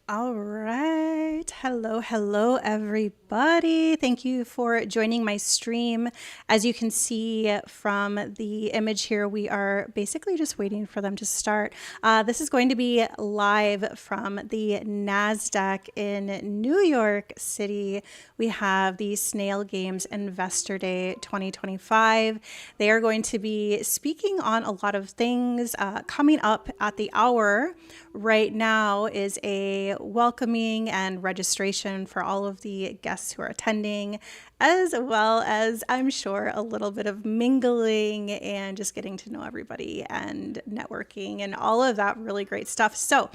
All right. Hello, everybody. Thank you for joining my stream. As you can see from the image here, we are basically just waiting for them to start. This is going to be live from the NASDAQ in New York City. We have the Snail Games Investor Day 2025. They are going to be speaking on a lot of things coming up at the hour. Right now is a welcoming and registration for all of the guests who are attending, as well as, I'm sure, a little bit of mingling and just getting to know everybody and networking and all of that really great stuff. So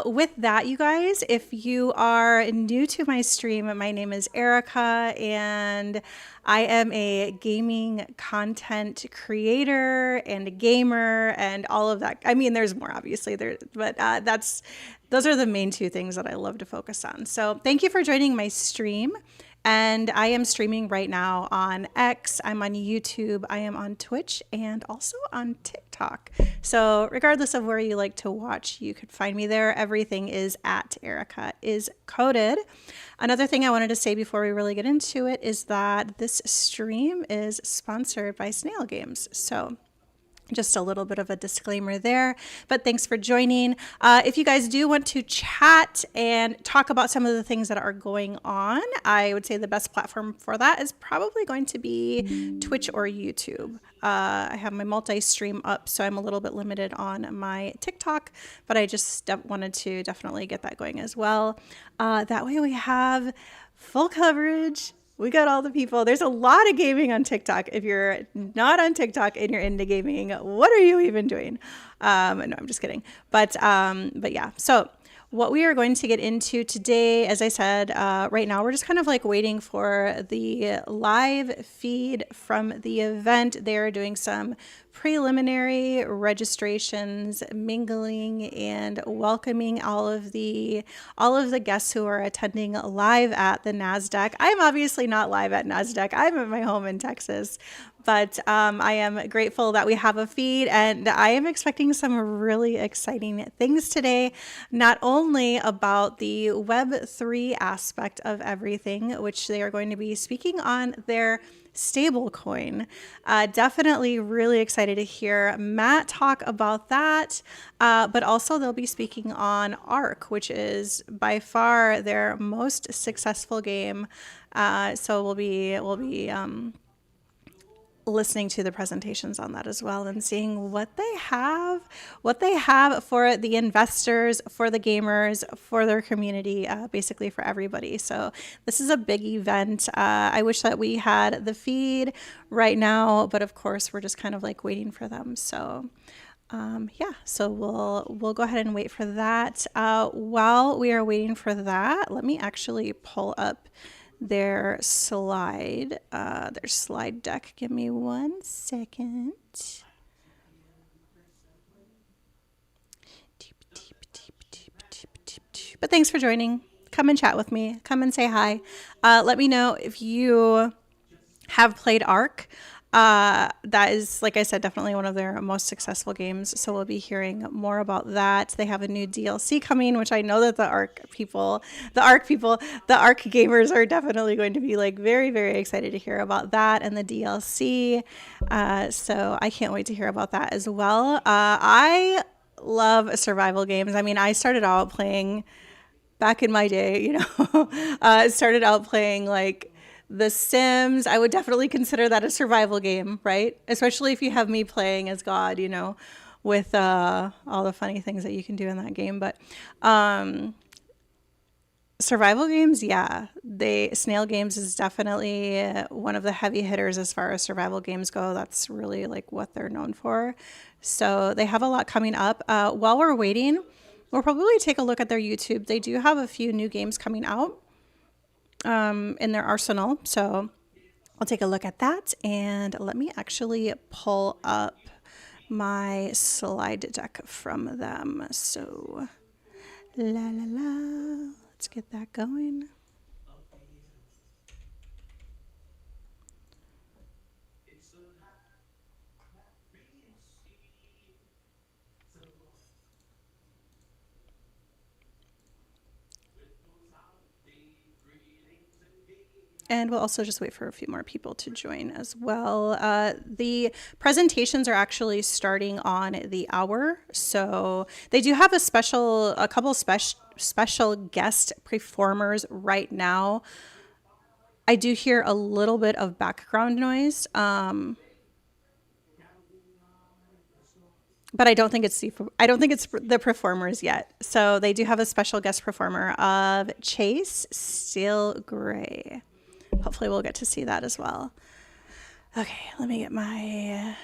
with that, you guys, if you are new to my stream, my name is Erica and I am a gaming content creator and a gamer and all of that. I mean, there's more obviously there, but those are the main two things that I love to focus on. So thank you for joining my stream. And I am streaming right now on X, I'm on YouTube, I am on Twitch, and also on TikTok. So regardless of where you like to watch, you could find me there. Everything is at Erica is Coded. Another thing I wanted to say before we really get into it is that this stream is sponsored by Snail Games. So just a little bit of a disclaimer there, but thanks for joining. If you guys do want to chat and talk about some of the things that are going on, I would say the best platform for that is probably going to be Twitch or YouTube. I have my multi-stream up, so I'm a little bit limited on my TikTok, but I just wanted to definitely get that going as well. That way we have full coverage. We got all the people. There's a lot of gaming on TikTok. If you're not on TikTok and you're into gaming, what are you even doing? No, I'm just kidding. But yeah. So what we are going to get into today, as I said, right now we're just kind of like waiting for the live feed from the event. They're doing some preliminary registrations, mingling, and welcoming all of the guests who are attending live at the NASDAQ. I'm obviously not live at NASDAQ. I'm at my home in Texas. But I am grateful that we have a feed, and I am expecting some really exciting things today, not only about the Web3 aspect of everything, which they are going to be speaking on their stablecoin. Definitely really excited to hear Matt talk about that, but also they'll be speaking on ARC, which is by far their most successful game. So we'll be listening to the presentations on that as well and seeing what they have for the investors, for the gamers, for their community, basically for everybody. So this is a big event. I wish that we had the feed right now, but of course we're just kind of like waiting for them. So yeah, so we'll go ahead and wait for that. While we are waiting for that, let me actually pull up their slide deck. Give me 1 second. But thanks for joining. Come and chat with me. Come and say hi. Let me know if you have played ARC. That is, like I said, definitely one of their most successful games. So we'll be hearing more about that. They have a new DLC coming, which I know that the ARC gamers are definitely going to be like very, very excited to hear about that and the DLC. So I can't wait to hear about that as well. I love survival games. I mean, I started out playing back in my day, started out playing like The Sims. I would definitely consider that a survival game, right? Especially if you have me playing as God, with all the funny things that you can do in that game. But survival games, yeah. Snail Games is definitely one of the heavy hitters as far as survival games go. That's really like what they're known for. So they have a lot coming up. While we're waiting, we'll probably take a look at their YouTube. They do have a few new games coming out in their arsenal. So I'll take a look at that, and let me actually pull up my slide deck from them. So la la la, let's get that going. And we'll also just wait for a few more people to join as well. The presentations are actually starting on the hour. So they do have a couple special guest performers right now. I do hear a little bit of background noise. But I don't think it's the performers yet. So they do have a special guest performer of Chase Steel Gray. Hopefully we'll get to see that as well. Okay, let me get my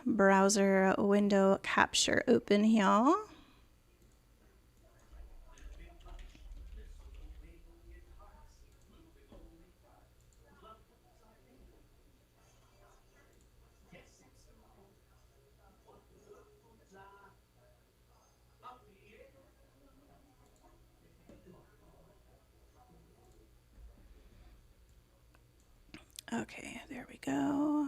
browser window capture open here. Okay, there we go.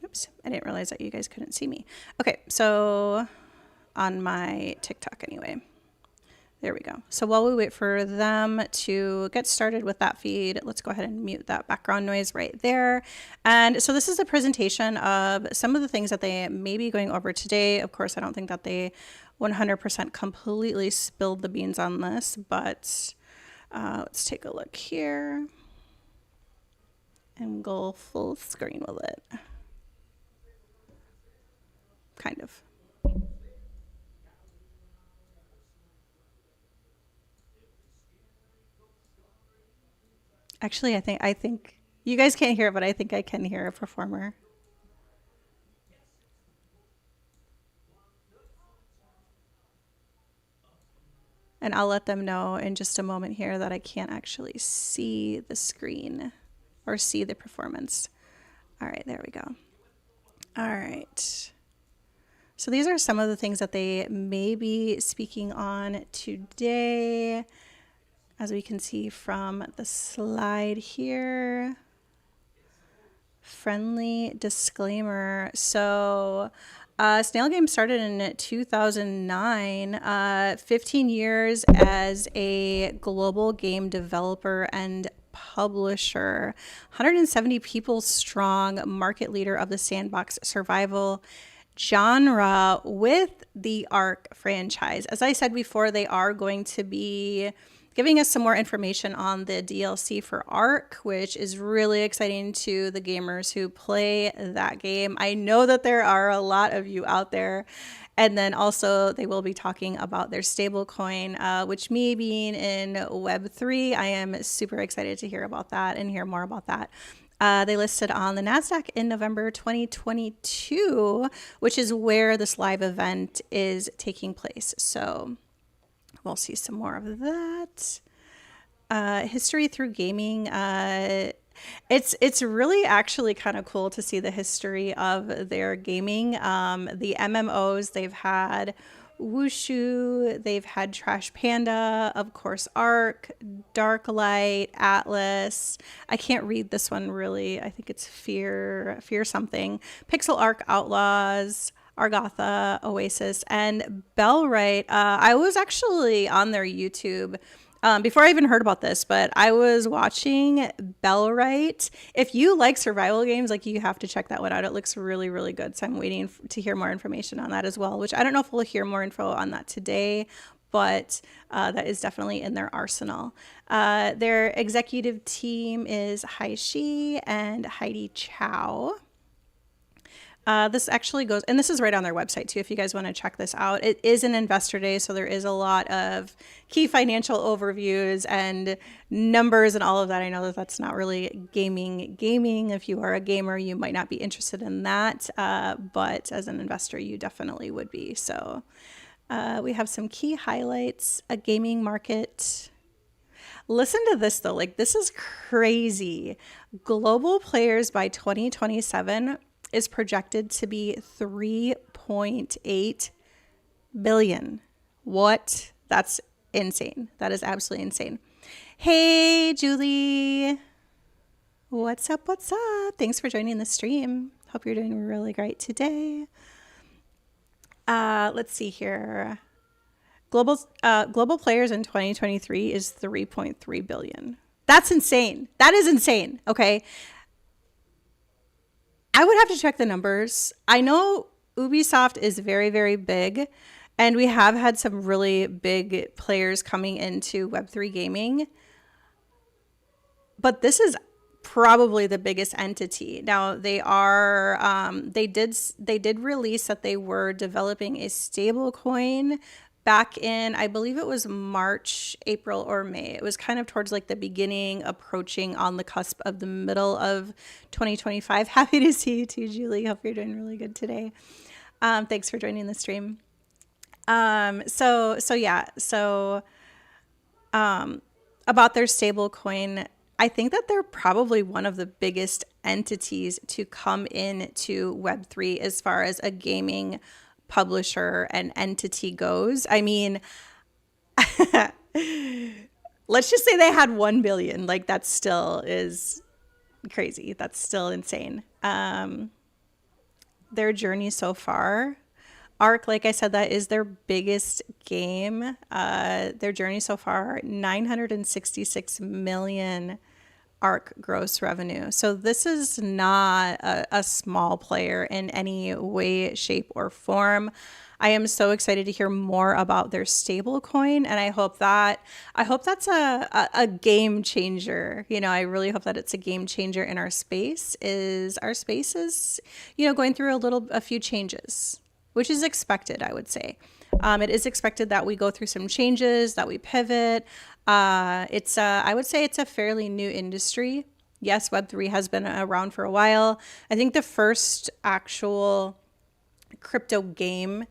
Oops, I didn't realize that you guys couldn't see me. Okay, so on my TikTok anyway. There we go. So while we wait for them to get started with that feed, let's go ahead and mute that background noise right there. And so this is a presentation of some of the things that they may be going over today. Of course, I don't think that they 100% completely spilled the beans on this, but let's take a look here and go full screen with it. Kind of. Actually, I think you guys can't hear it, but I think I can hear a performer. And I'll let them know in just a moment here that I can't actually see the screen or see the performance. All right, there we go. All right. So these are some of the things that they may be speaking on today. As we can see from the slide here, friendly disclaimer. So Snail Games started in 2009, 15 years as a global game developer and publisher, 170 people strong, market leader of the sandbox survival genre with the Ark franchise. As I said before, they are going to be giving us some more information on the DLC for Ark, which is really exciting to the gamers who play that game. I know that there are a lot of you out there. And then also they will be talking about their stablecoin, which me being in Web3, I am super excited to hear about that and hear more about that. They listed on the NASDAQ in November 2022, which is where this live event is taking place. So we'll see some more of that. History through gaming. It's really actually kind of cool to see the history of their gaming. The MMOs, they've had Wushu, they've had Trash Panda, of course, Ark, Darklight, Atlas. I can't read this one really. I think it's Fear something. Pixel Arc Outlaws, Argotha, Oasis, and Bellwright. I was actually on their YouTube before I even heard about this, but I was watching Bellwright. If you like survival games, like, you have to check that one out. It looks really, really good. So I'm waiting to hear more information on that as well, which I don't know if we'll hear more info on that today, but that is definitely in their arsenal. Their executive team is Hai Shi and Heidi Chow. This actually goes, and this is right on their website too, if you guys want to check this out. It is an investor day, so there is a lot of key financial overviews and numbers and all of that. I know that that's not really gaming. If you are a gamer, you might not be interested in that, but as an investor, you definitely would be. So we have some key highlights, a gaming market. Listen to this though, like, this is crazy. Global players by 2027 is projected to be 3.8 billion. What? That's insane. That is absolutely insane. Hey, Julie. What's up? What's up? Thanks for joining the stream. Hope you're doing really great today. Let's see here. Global players in 2023 is 3.3 billion. That's insane. That is insane. Okay. I would have to check the numbers. I know Ubisoft is very, very big, and we have had some really big players coming into Web3 gaming. But this is probably the biggest entity. Now they did release that they were developing a stable coin back in, I believe it was March, April, or May. It was kind of towards like the beginning, approaching on the cusp of the middle of 2025. Happy to see you too, Julie. Hope you're doing really good today. Thanks for joining the stream. About their stable coin, I think that they're probably one of the biggest entities to come into Web3 as far as a gaming publisher and entity goes. I mean, let's just say they had 1 billion. Like, that still is crazy. That's still insane. Their journey so far, Arc, like I said, that is their biggest game. Their journey so far, 966 million Arc gross revenue. So this is not a small player in any way, shape, or form. I am so excited to hear more about their stable coin, and I hope that's a game changer. You know, I really hope that it's a game changer in our space. Our space is, going through a few changes, which is expected, I would say. It is expected that we go through some changes, that we pivot. I would say it's a fairly new industry. Yes, Web3 has been around for a while. I think the first actual crypto game,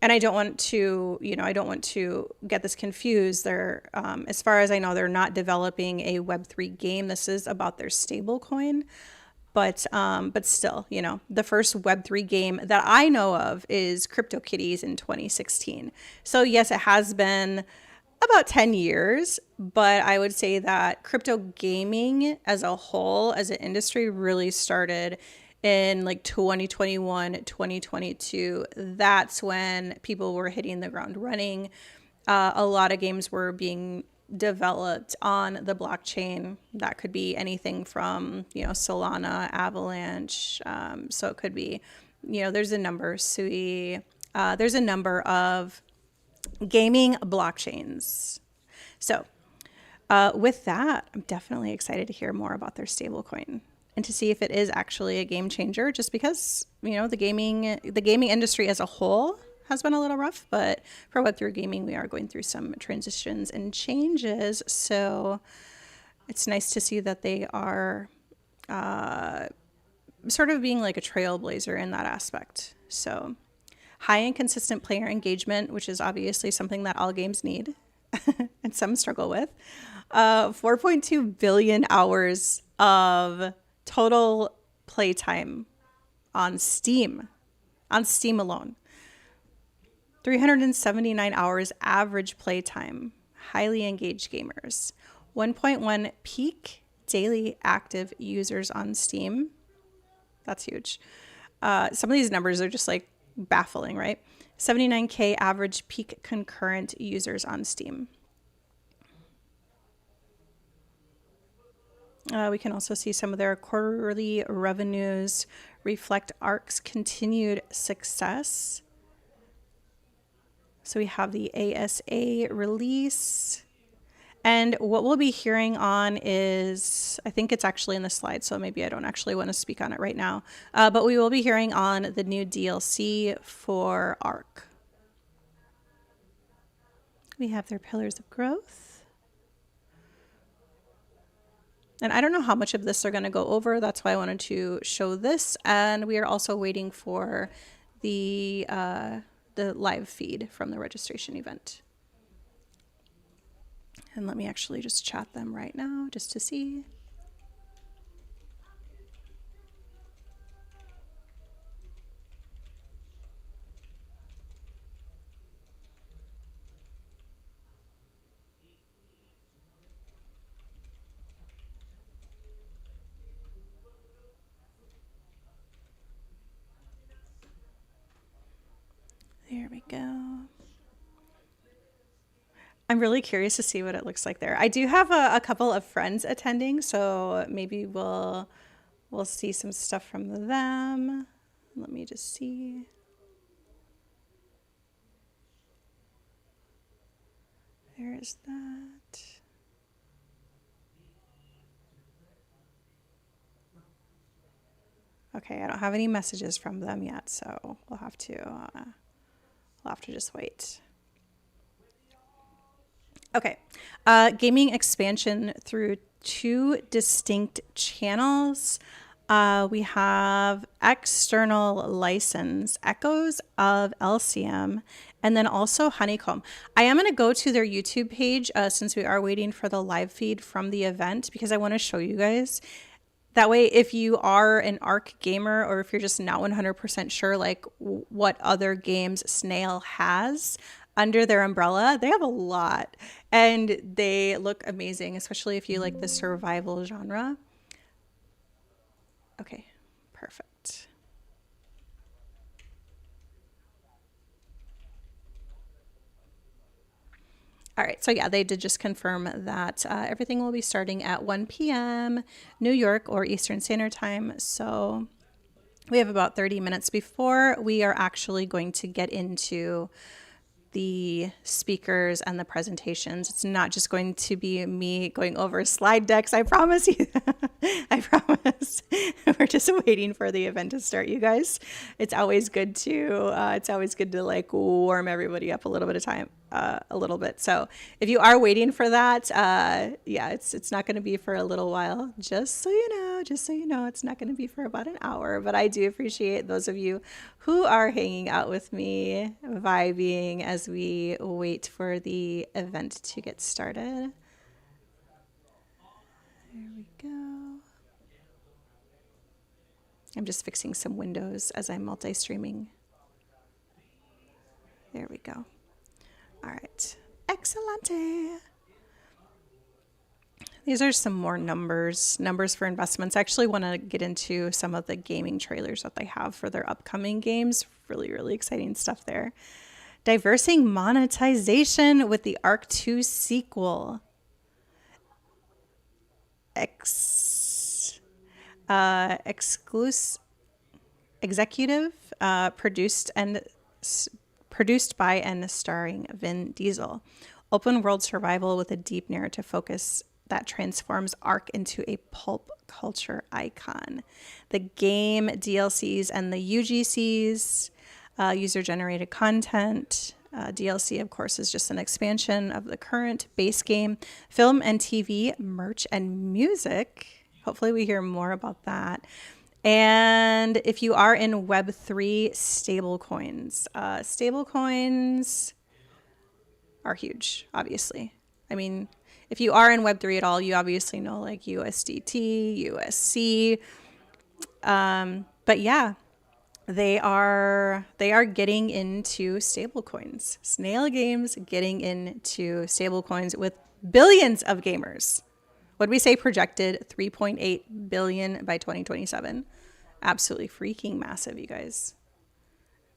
and I don't want to get this confused. As far as I know, they're not developing a Web3 game. This is about their stable coin. But still, the first Web3 game that I know of is CryptoKitties in 2016. So yes, it has been about 10 years, but I would say that crypto gaming as a whole, as an industry, really started in like 2021, 2022. That's when people were hitting the ground running. A lot of games were being developed on the blockchain. That could be anything from, Solana, Avalanche. So it could be, there's a number, Sui. There's a number of gaming blockchains. So with that, I'm definitely excited to hear more about their stablecoin and to see if it is actually a game changer, just because, the gaming industry as a whole has been a little rough, but for Web3 gaming, we are going through some transitions and changes. So it's nice to see that they are sort of being like a trailblazer in that aspect. So high and consistent player engagement, which is obviously something that all games need and some struggle with. 4.2 billion hours of total playtime on Steam alone. 379 hours average playtime, highly engaged gamers. 1.1 peak daily active users on Steam. That's huge. Some of these numbers are just like baffling, right? 79K average peak concurrent users on Steam. We can also see some of their quarterly revenues reflect Arc's continued success. So we have the ASA release. And what we'll be hearing on is, I think it's actually in the slide, so maybe I don't actually want to speak on it right now. But we will be hearing on the new DLC for Arc. We have their pillars of growth. And I don't know how much of this they're going to go over. That's why I wanted to show this. And we are also waiting for the live feed from the registration event. And let me actually just chat them right now just to see. we go. I'm really curious to see what it looks like there. I do have a couple of friends attending, so maybe we'll see some stuff from them. Let me just see. There's that. Okay, I don't have any messages from them yet, so we'll have to just wait. Okay, gaming expansion through 2 distinct channels. We have external license, Echoes of LCM, and then also Honeycomb. I am going to go to their YouTube page since we are waiting for the live feed from the event, because I want to show you guys. That way, if you are an ARC gamer, or if you're just not 100% sure like what other games Snail has under their umbrella, they have a lot and they look amazing, especially if you like the survival genre. Okay, perfect. All right, so yeah, they did just confirm that everything will be starting at 1 p.m. New York or Eastern Standard Time. So we have about 30 minutes before we are actually going to get into the speakers and the presentations. It's not just going to be me going over slide decks, I promise you. I promise. We're just waiting for the event to start, you guys. It's always good to like warm everybody up a little bit of time, a little bit. So if you are waiting for that, yeah, it's not going to be for a little while. Just so you know, it's not going to be for about an hour. But I do appreciate those of you who are hanging out with me, vibing as we wait for the event to get started. There we go. I'm just fixing some windows as I'm multi-streaming. There we go. All right. Excellente. These are some more numbers for investments. I actually want to get into some of the gaming trailers that they have for their upcoming games. Really, really exciting stuff there. Diversing monetization with the ARC 2 sequel. Executive produced by and starring Vin Diesel. Open world survival with a deep narrative focus that transforms ARC into a pulp culture icon. The game DLCs and the UGCs, user-generated content. DLC, of course, is just an expansion of the current base game. Film and TV, merch and music. Hopefully we hear more about that. And if you are in Web3, stablecoins. Stablecoins are huge, obviously. I mean, if you are in Web3 at all, you obviously know like USDT, USC. But yeah, they are getting into stablecoins. Snail Games getting into stablecoins with billions of gamers. What did we say projected? 3.8 billion by 2027. Absolutely freaking massive, you guys.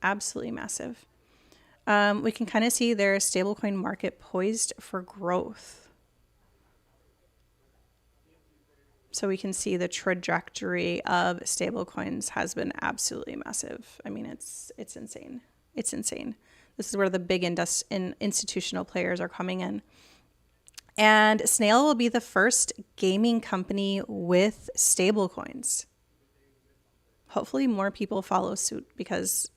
Absolutely massive. We can kind of see their stablecoin market poised for growth. So we can see the trajectory of stablecoins has been absolutely massive. I mean, it's insane. It's insane. This is where the big institutional players are coming in. And Snail will be the first gaming company with stablecoins. Hopefully more people follow suit, because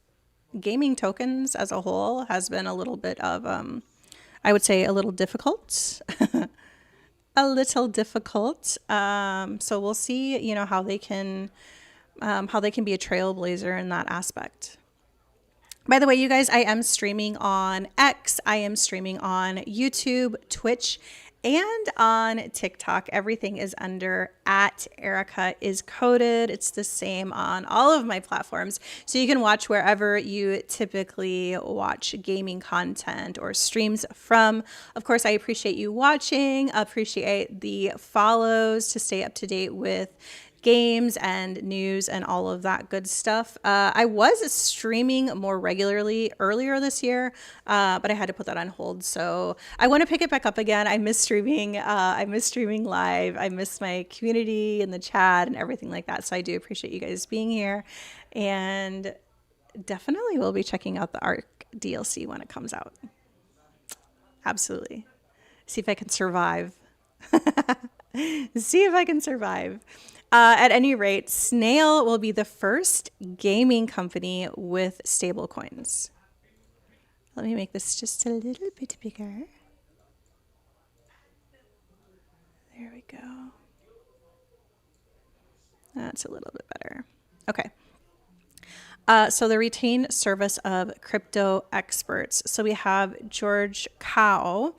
gaming tokens as a whole has been a little bit of, I would say, a little difficult. A little difficult. So we'll see, how they can be a trailblazer in that aspect. By the way, you guys, I am streaming on X. I am streaming on YouTube, Twitch, and on TikTok. Everything is under @EricaIsCoded. It's the same on all of my platforms. So you can watch wherever you typically watch gaming content or streams from. Of course, I appreciate you watching. Appreciate the follows to stay up to date with games and news and all of that good stuff. I was streaming more regularly earlier this year, but I had to put that on hold. So I want to pick it back up again. I miss streaming. I miss streaming live. I miss my community and the chat and everything like that. So I do appreciate you guys being here, and definitely will be checking out the ARC DLC when it comes out. Absolutely. See if I can survive. See if I can survive. At any rate, Snail will be the first gaming company with stablecoins. Let me make this just a little bit bigger. There we go. That's a little bit better. Okay. So the retained service of crypto experts. So we have George Kao.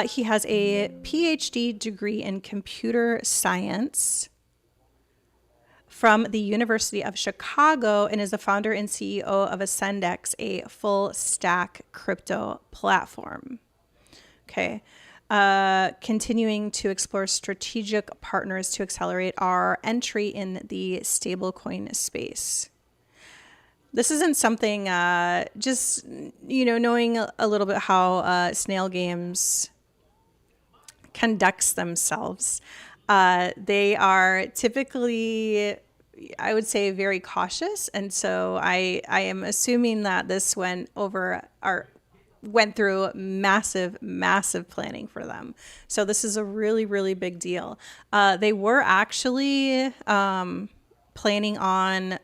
He has a PhD degree in computer science from the University of Chicago and is the founder and CEO of Ascendex, a full stack crypto platform. Okay. Continuing to explore strategic partners to accelerate our entry in the stablecoin space. This isn't something, just, knowing a little bit how Snail Games conducts themselves. They are typically, I would say, very cautious. And so I am assuming that this went through massive planning for them. So this is a really, really big deal. They were actually planning on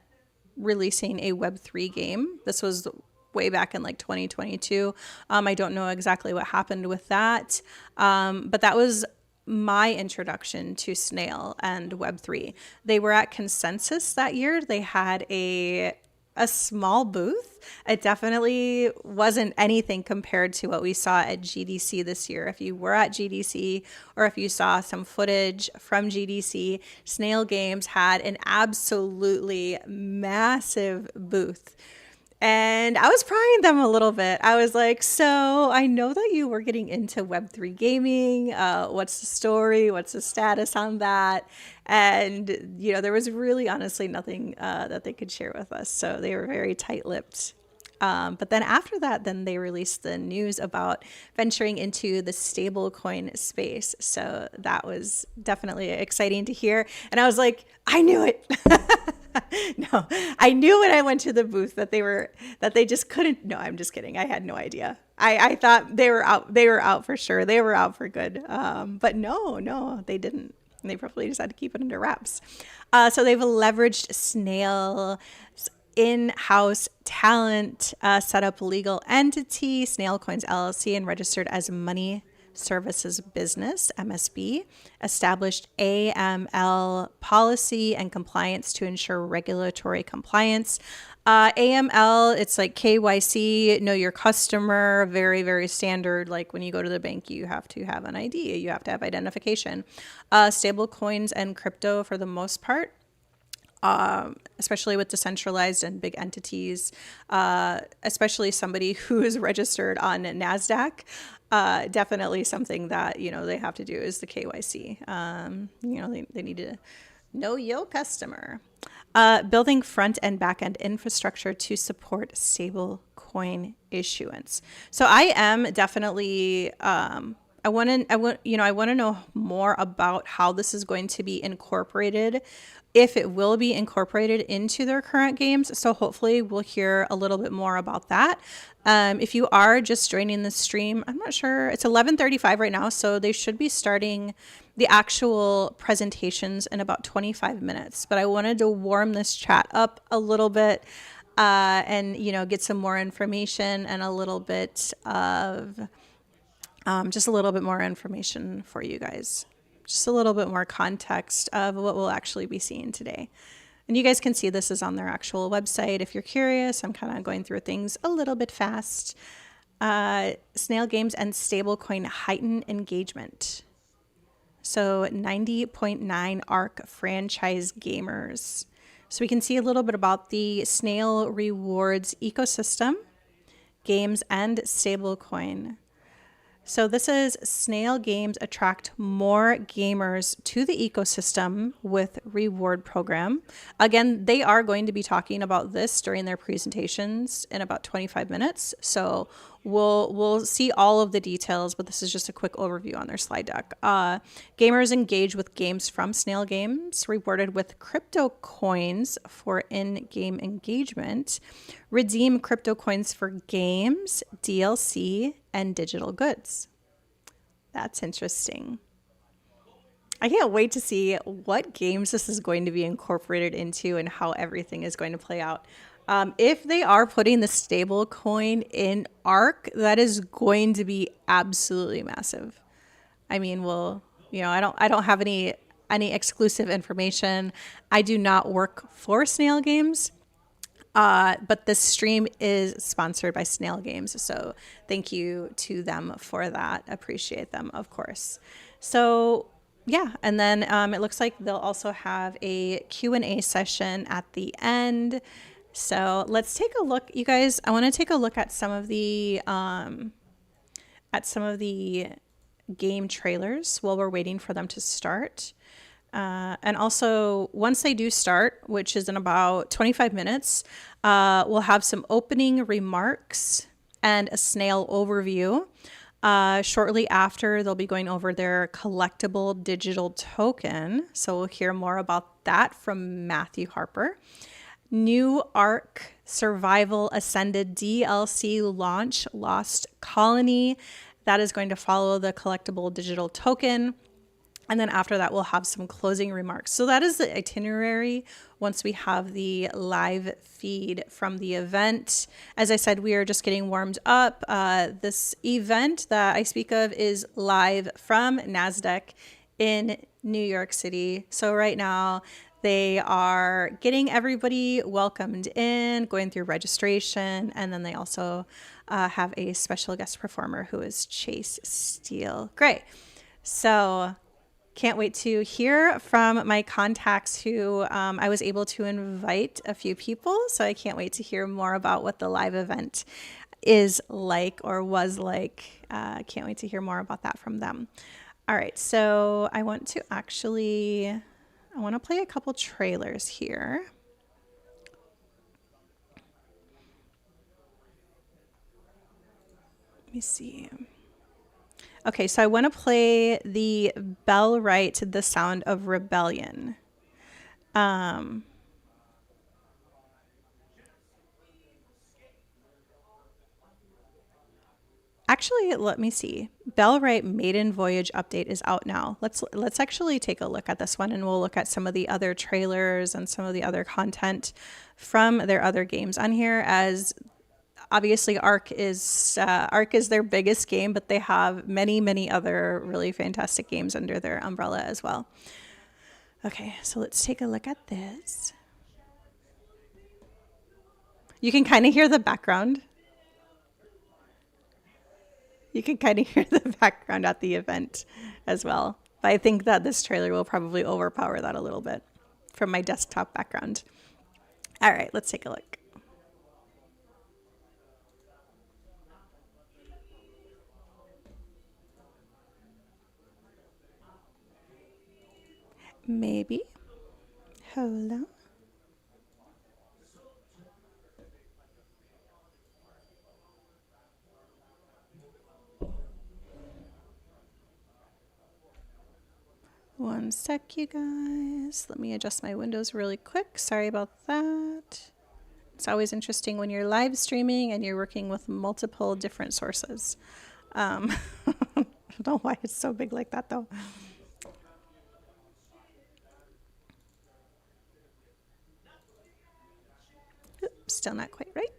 releasing a Web3 game. This was way back in like 2022. I don't know exactly what happened with that, but that was my introduction to Snail and Web3. They were at Consensus that year. They had a small booth. It definitely wasn't anything compared to what we saw at GDC this year. If you were at GDC or if you saw some footage from GDC, Snail Games had an absolutely massive booth. And I was prying them a little bit. I was like, so I know that you were getting into Web3 gaming. What's the story? What's the status on that? And, there was really honestly nothing that they could share with us. So they were very tight-lipped. But then after that, then they released the news about venturing into the stablecoin space. So that was definitely exciting to hear. And I was like, I knew it. No, I knew when I went to the booth that they just couldn't. No, I'm just kidding. I had no idea. I thought they were out. They were out for sure. They were out for good. But no, they didn't. They probably just had to keep it under wraps. So they've leveraged Snail's in-house talent, set up a legal entity, Snail Coins LLC, and registered as Money Services Business, MSB, established AML policy and compliance to ensure regulatory compliance. AML, it's like KYC, know your customer, very, very standard. Like when you go to the bank, you have to have an ID, you have to have identification. Stable coins and crypto for the most part. Especially with decentralized and big entities, especially somebody who is registered on NASDAQ. Definitely something that, they have to do is the KYC. They need to know your customer. Building front and back end infrastructure to support stable coin issuance. So I am definitely, I want to know more about how this is going to be incorporated, if it will be incorporated into their current games. So hopefully we'll hear a little bit more about that. If you are just joining the stream, I'm not sure. It's 11:35 right now, so they should be starting the actual presentations in about 25 minutes. But I wanted to warm this chat up a little bit and, get some more information and a little bit of just a little bit more information for you guys. Just a little bit more context of what we'll actually be seeing today. And you guys can see this is on their actual website. If you're curious, I'm kind of going through things a little bit fast. Snail Games and stablecoin heighten engagement. So 90.9 ARC franchise gamers. So we can see a little bit about the Snail rewards ecosystem, games, and stablecoin. So this is Snail Games attract more gamers to the ecosystem with reward program. Again, they are going to be talking about this during their presentations in about 25 minutes. So we'll see all of the details, but this is just a quick overview on their slide deck. Gamers engage with games from Snail Games, rewarded with crypto coins for in-game engagement. Redeem crypto coins for games, DLC, and digital goods. That's interesting. I can't wait to see what games this is going to be incorporated into and how everything is going to play out. If they are putting the stable coin in ARC, that is going to be absolutely massive. I mean, I don't have any exclusive information. I do not work for Snail Games. But this stream is sponsored by Snail Games, so thank you to them for that. Appreciate them, of course. So yeah, and then it looks like they'll also have a Q&A session at the end. So let's take a look, you guys. I want to take a look at some of the game trailers while we're waiting for them to start. And also, once they do start, which is in about 25 minutes, we'll have some opening remarks and a snail overview. Shortly after, they'll be going over their collectible digital token. So we'll hear more about that from Matthew Harper. New Ark Survival Ascended DLC launch Lost Colony. That is going to follow the collectible digital token. And then after that, we'll have some closing remarks. So that is the itinerary once we have the live feed from the event. As I said, we are just getting warmed up. This event that I speak of is live from NASDAQ in New York City. So right now, they are getting everybody welcomed in, going through registration, and then they also have a special guest performer who is Chase Steele. Great. So can't wait to hear from my contacts who I was able to invite a few people. So I can't wait to hear more about what the live event is like or was like. Can't wait to hear more about that from them. All right. So I want to play a couple trailers here. Let me see. Okay, so I want to play the Bell Right, The Sound of Rebellion. Actually, let me see. Bellwright Maiden Voyage update is out now. Let's actually take a look at this one, and we'll look at some of the other trailers and some of the other content from their other games on here. As obviously, Ark is their biggest game, but they have many other really fantastic games under their umbrella as well. Okay, so let's take a look at this. You can kind of hear the background. You can kind of hear the background at the event as well. But I think that this trailer will probably overpower that a little bit from my desktop background. All right, let's take a look. Maybe. Hold on. One sec, you guys. Let me adjust my windows really quick. Sorry about that. It's always interesting when you're live streaming and you're working with multiple different sources. I don't know why it's so big like that, though. Oops, still not quite right.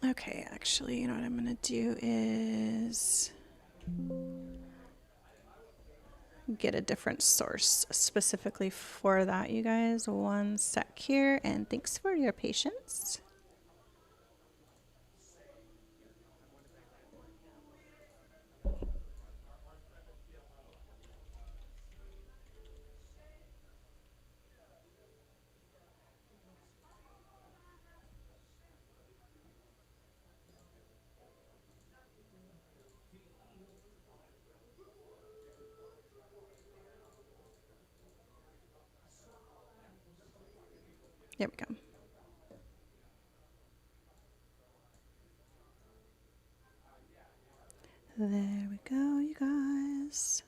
Okay, actually, you know what I'm going to do is get a different source specifically for that, you guys. One sec here, and thanks for your patience. There we go. There we go, you guys.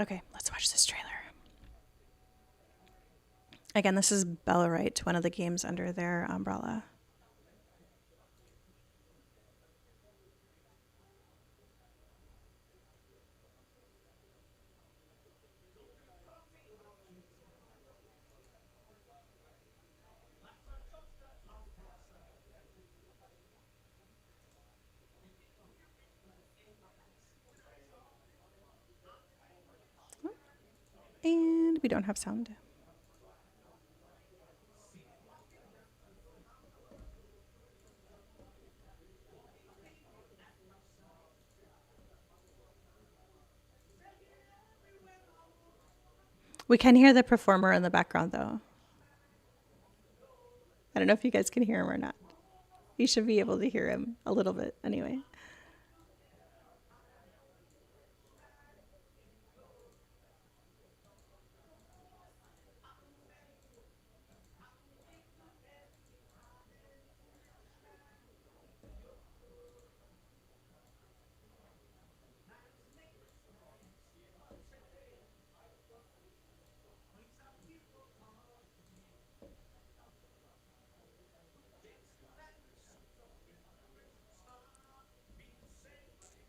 Okay, let's watch this trailer. Again, this is Bellerite, one of the games under their umbrella. And we don't have sound. We can hear the performer in the background, though. I don't know if you guys can hear him or not. You should be able to hear him a little bit anyway.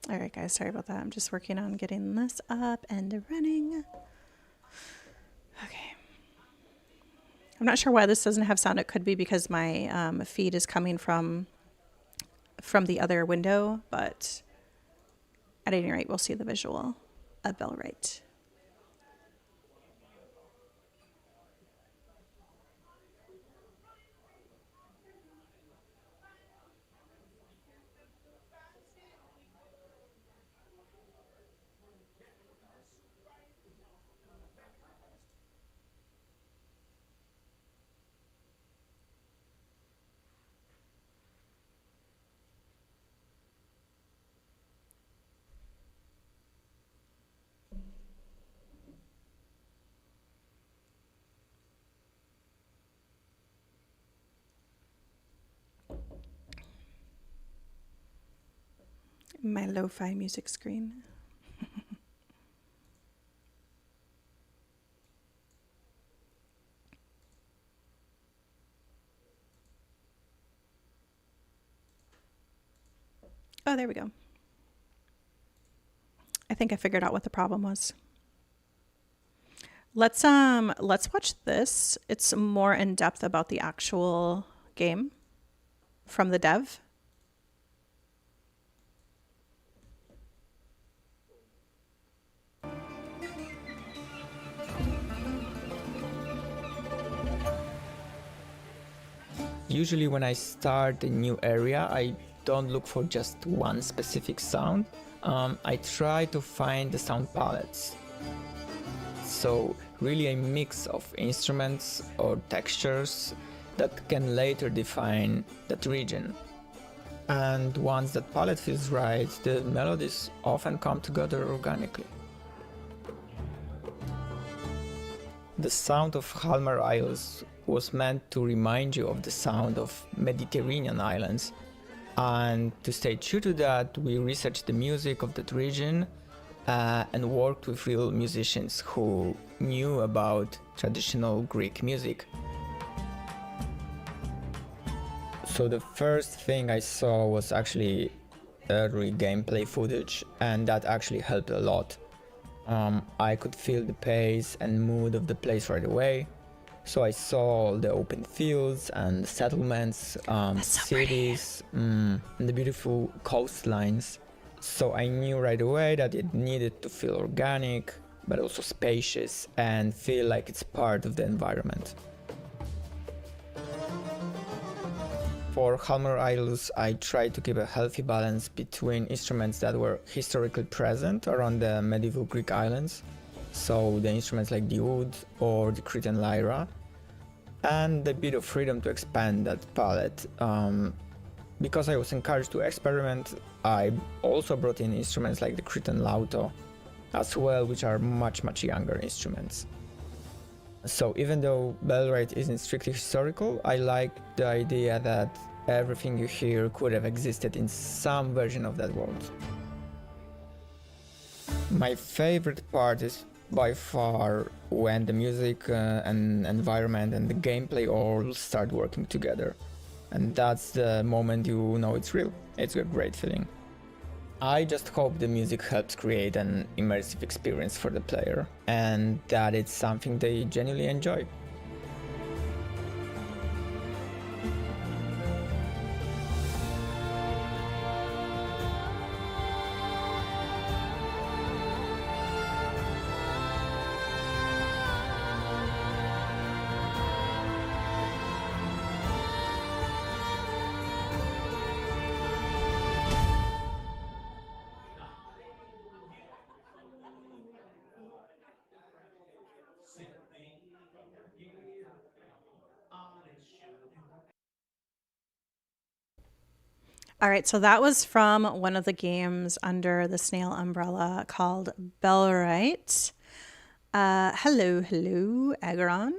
All right, guys, sorry about that. I'm just working on getting this up and running. Okay. I'm not sure why this doesn't have sound. It could be because my feed is coming from the other window, but at any rate, we'll see the visual of Bellerite. My lo-fi music screen. Oh, there we go. I think I figured out what the problem was. Let's watch this. It's more in depth about the actual game from the dev. Usually when I start a new area, I don't look for just one specific sound. I try to find the sound palettes. So really a mix of instruments or textures that can later define that region. And once that palette feels right, the melodies often come together organically. The sound of Halmar Isles was meant to remind you of the sound of Mediterranean islands, and to stay true to that, we researched the music of that region and worked with real musicians who knew about traditional Greek music. So the first thing I saw was actually early gameplay footage, and that actually helped a lot. I could feel the pace and mood of the place right away. So I saw all the open fields and settlements, cities, and the beautiful coastlines. So I knew right away that it needed to feel organic, but also spacious and feel like it's part of the environment. For Halmer Idols, I tried to keep a healthy balance between instruments that were historically present around the medieval Greek islands, so the instruments like the oud or the Cretan lyra, and a bit of freedom to expand that palette. Because I was encouraged to experiment, I also brought in instruments like the Cretan lauto as well, which are much younger instruments. So even though Bellwright isn't strictly historical, I like the idea that everything you hear could have existed in some version of that world. My favorite part is by far when the music and environment and the gameplay all start working together. And that's the moment you know it's real. It's a great feeling. I just hope the music helps create an immersive experience for the player and that it's something they genuinely enjoy. All right, so that was from one of the games under the Snail umbrella called Bellwright. Hello, Agaron.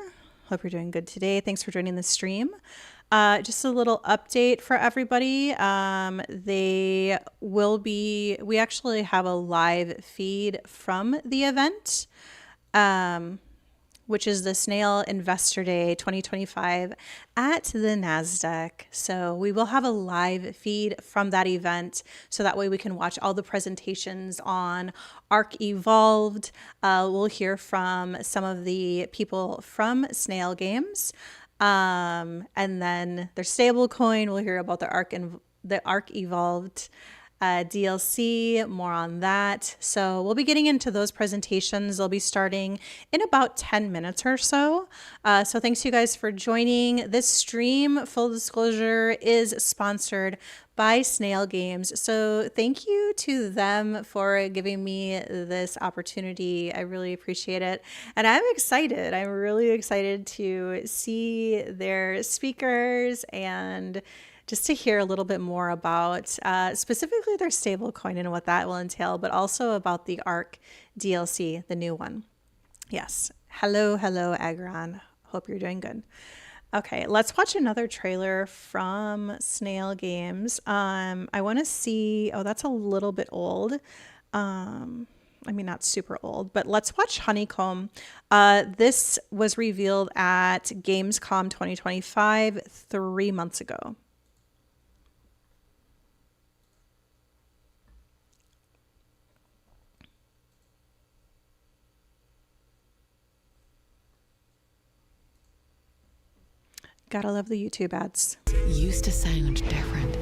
Hope you're doing good today. Thanks for joining the stream. Just a little update for everybody. We actually have a live feed from the event, which is the Snail Investor Day 2025 at the NASDAQ. So we will have a live feed from that event, so that way we can watch all the presentations on ARK Evolved. We'll hear from some of the people from Snail Games. And then their stablecoin, we'll hear about the ARK Evolved DLC, more on that. So we'll be getting into those presentations. They'll be starting in about 10 minutes or so. So thanks you guys for joining. This stream, full disclosure, is sponsored by Snail Games. So thank you to them for giving me this opportunity. I really appreciate it. And I'm excited. I'm really excited to see their speakers and just to hear a little bit more about specifically their stablecoin and what that will entail, but also about the ARK DLC, the new one. Yes. Hello, Agron. Hope you're doing good. Okay, let's watch another trailer from Snail Games. I want to see, oh, that's a little bit old. I mean, not super old, but let's watch Honeycomb. This was revealed at Gamescom 2025 3 months ago. Gotta love the YouTube ads. Used to sound different.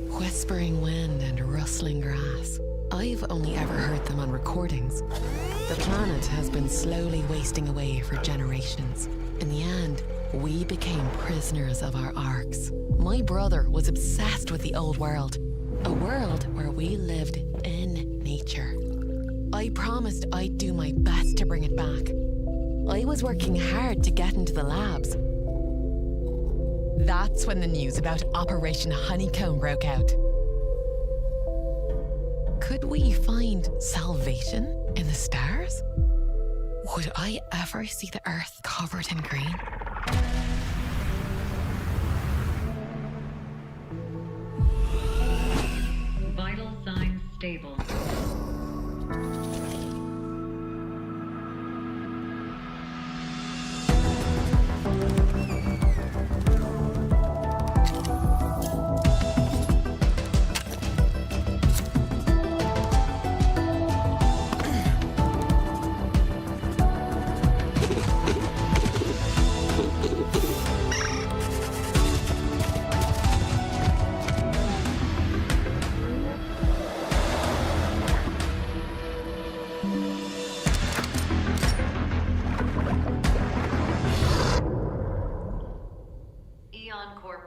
Whispering wind and rustling grass. I've only ever heard them on recordings. The planet has been slowly wasting away for generations. In the end, we became prisoners of our arcs. My brother was obsessed with the old world. A world where we lived in nature. I promised I'd do my best to bring it back. I was working hard to get into the labs. That's when the news about Operation Honeycomb broke out. Could we find salvation in the stars? Would I ever see the Earth covered in green? Vital signs stable.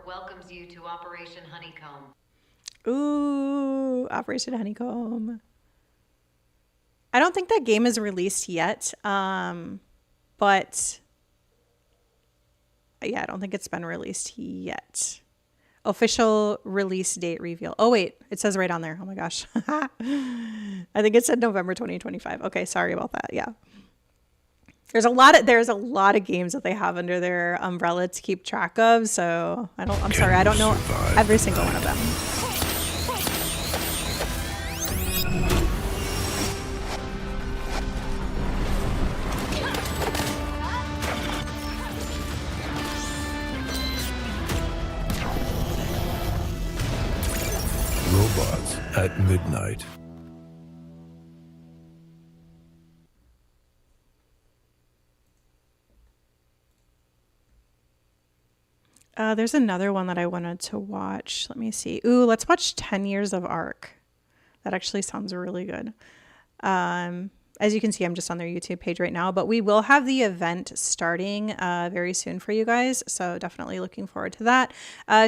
welcomes you to Operation Honeycomb. Ooh, Operation Honeycomb. I don't think that game is released yet, but yeah, I don't think it's been released yet. Official release date reveal. Oh wait, it says right on there. Oh my gosh. I think it said November 2025. Okay, sorry about that. Yeah. There's a lot of games that they have under their umbrella to keep track of, so I'm sorry, I don't know every single one of them. Robots at midnight. There's another one that I wanted to watch. Let me see. Ooh, let's watch 10 Years of Arc. That actually sounds really good. As you can see, I'm just on their YouTube page right now, but we will have the event starting very soon for you guys. So definitely looking forward to that.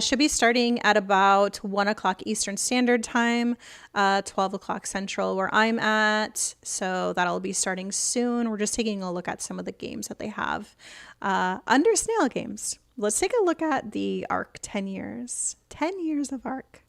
Should be starting at about 1 o'clock Eastern Standard Time, 12 o'clock Central where I'm at. So that'll be starting soon. We're just taking a look at some of the games that they have under Snail Games. Let's take a look at the Arc 10 years. 10 years of Arc.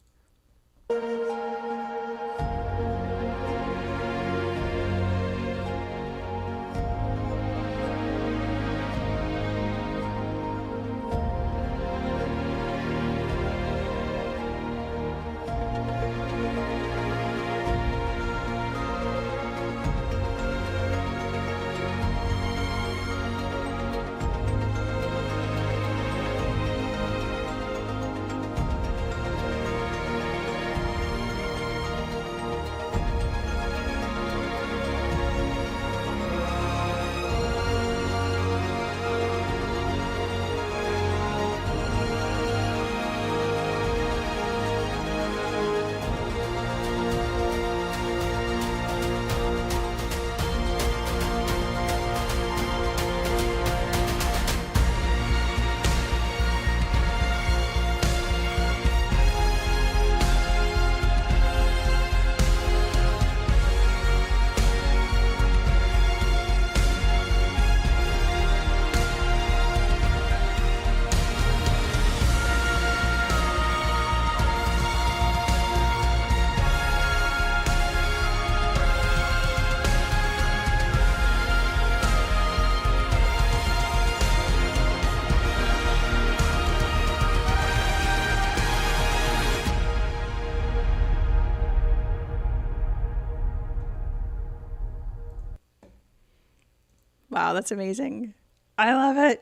Wow, that's amazing. I love it.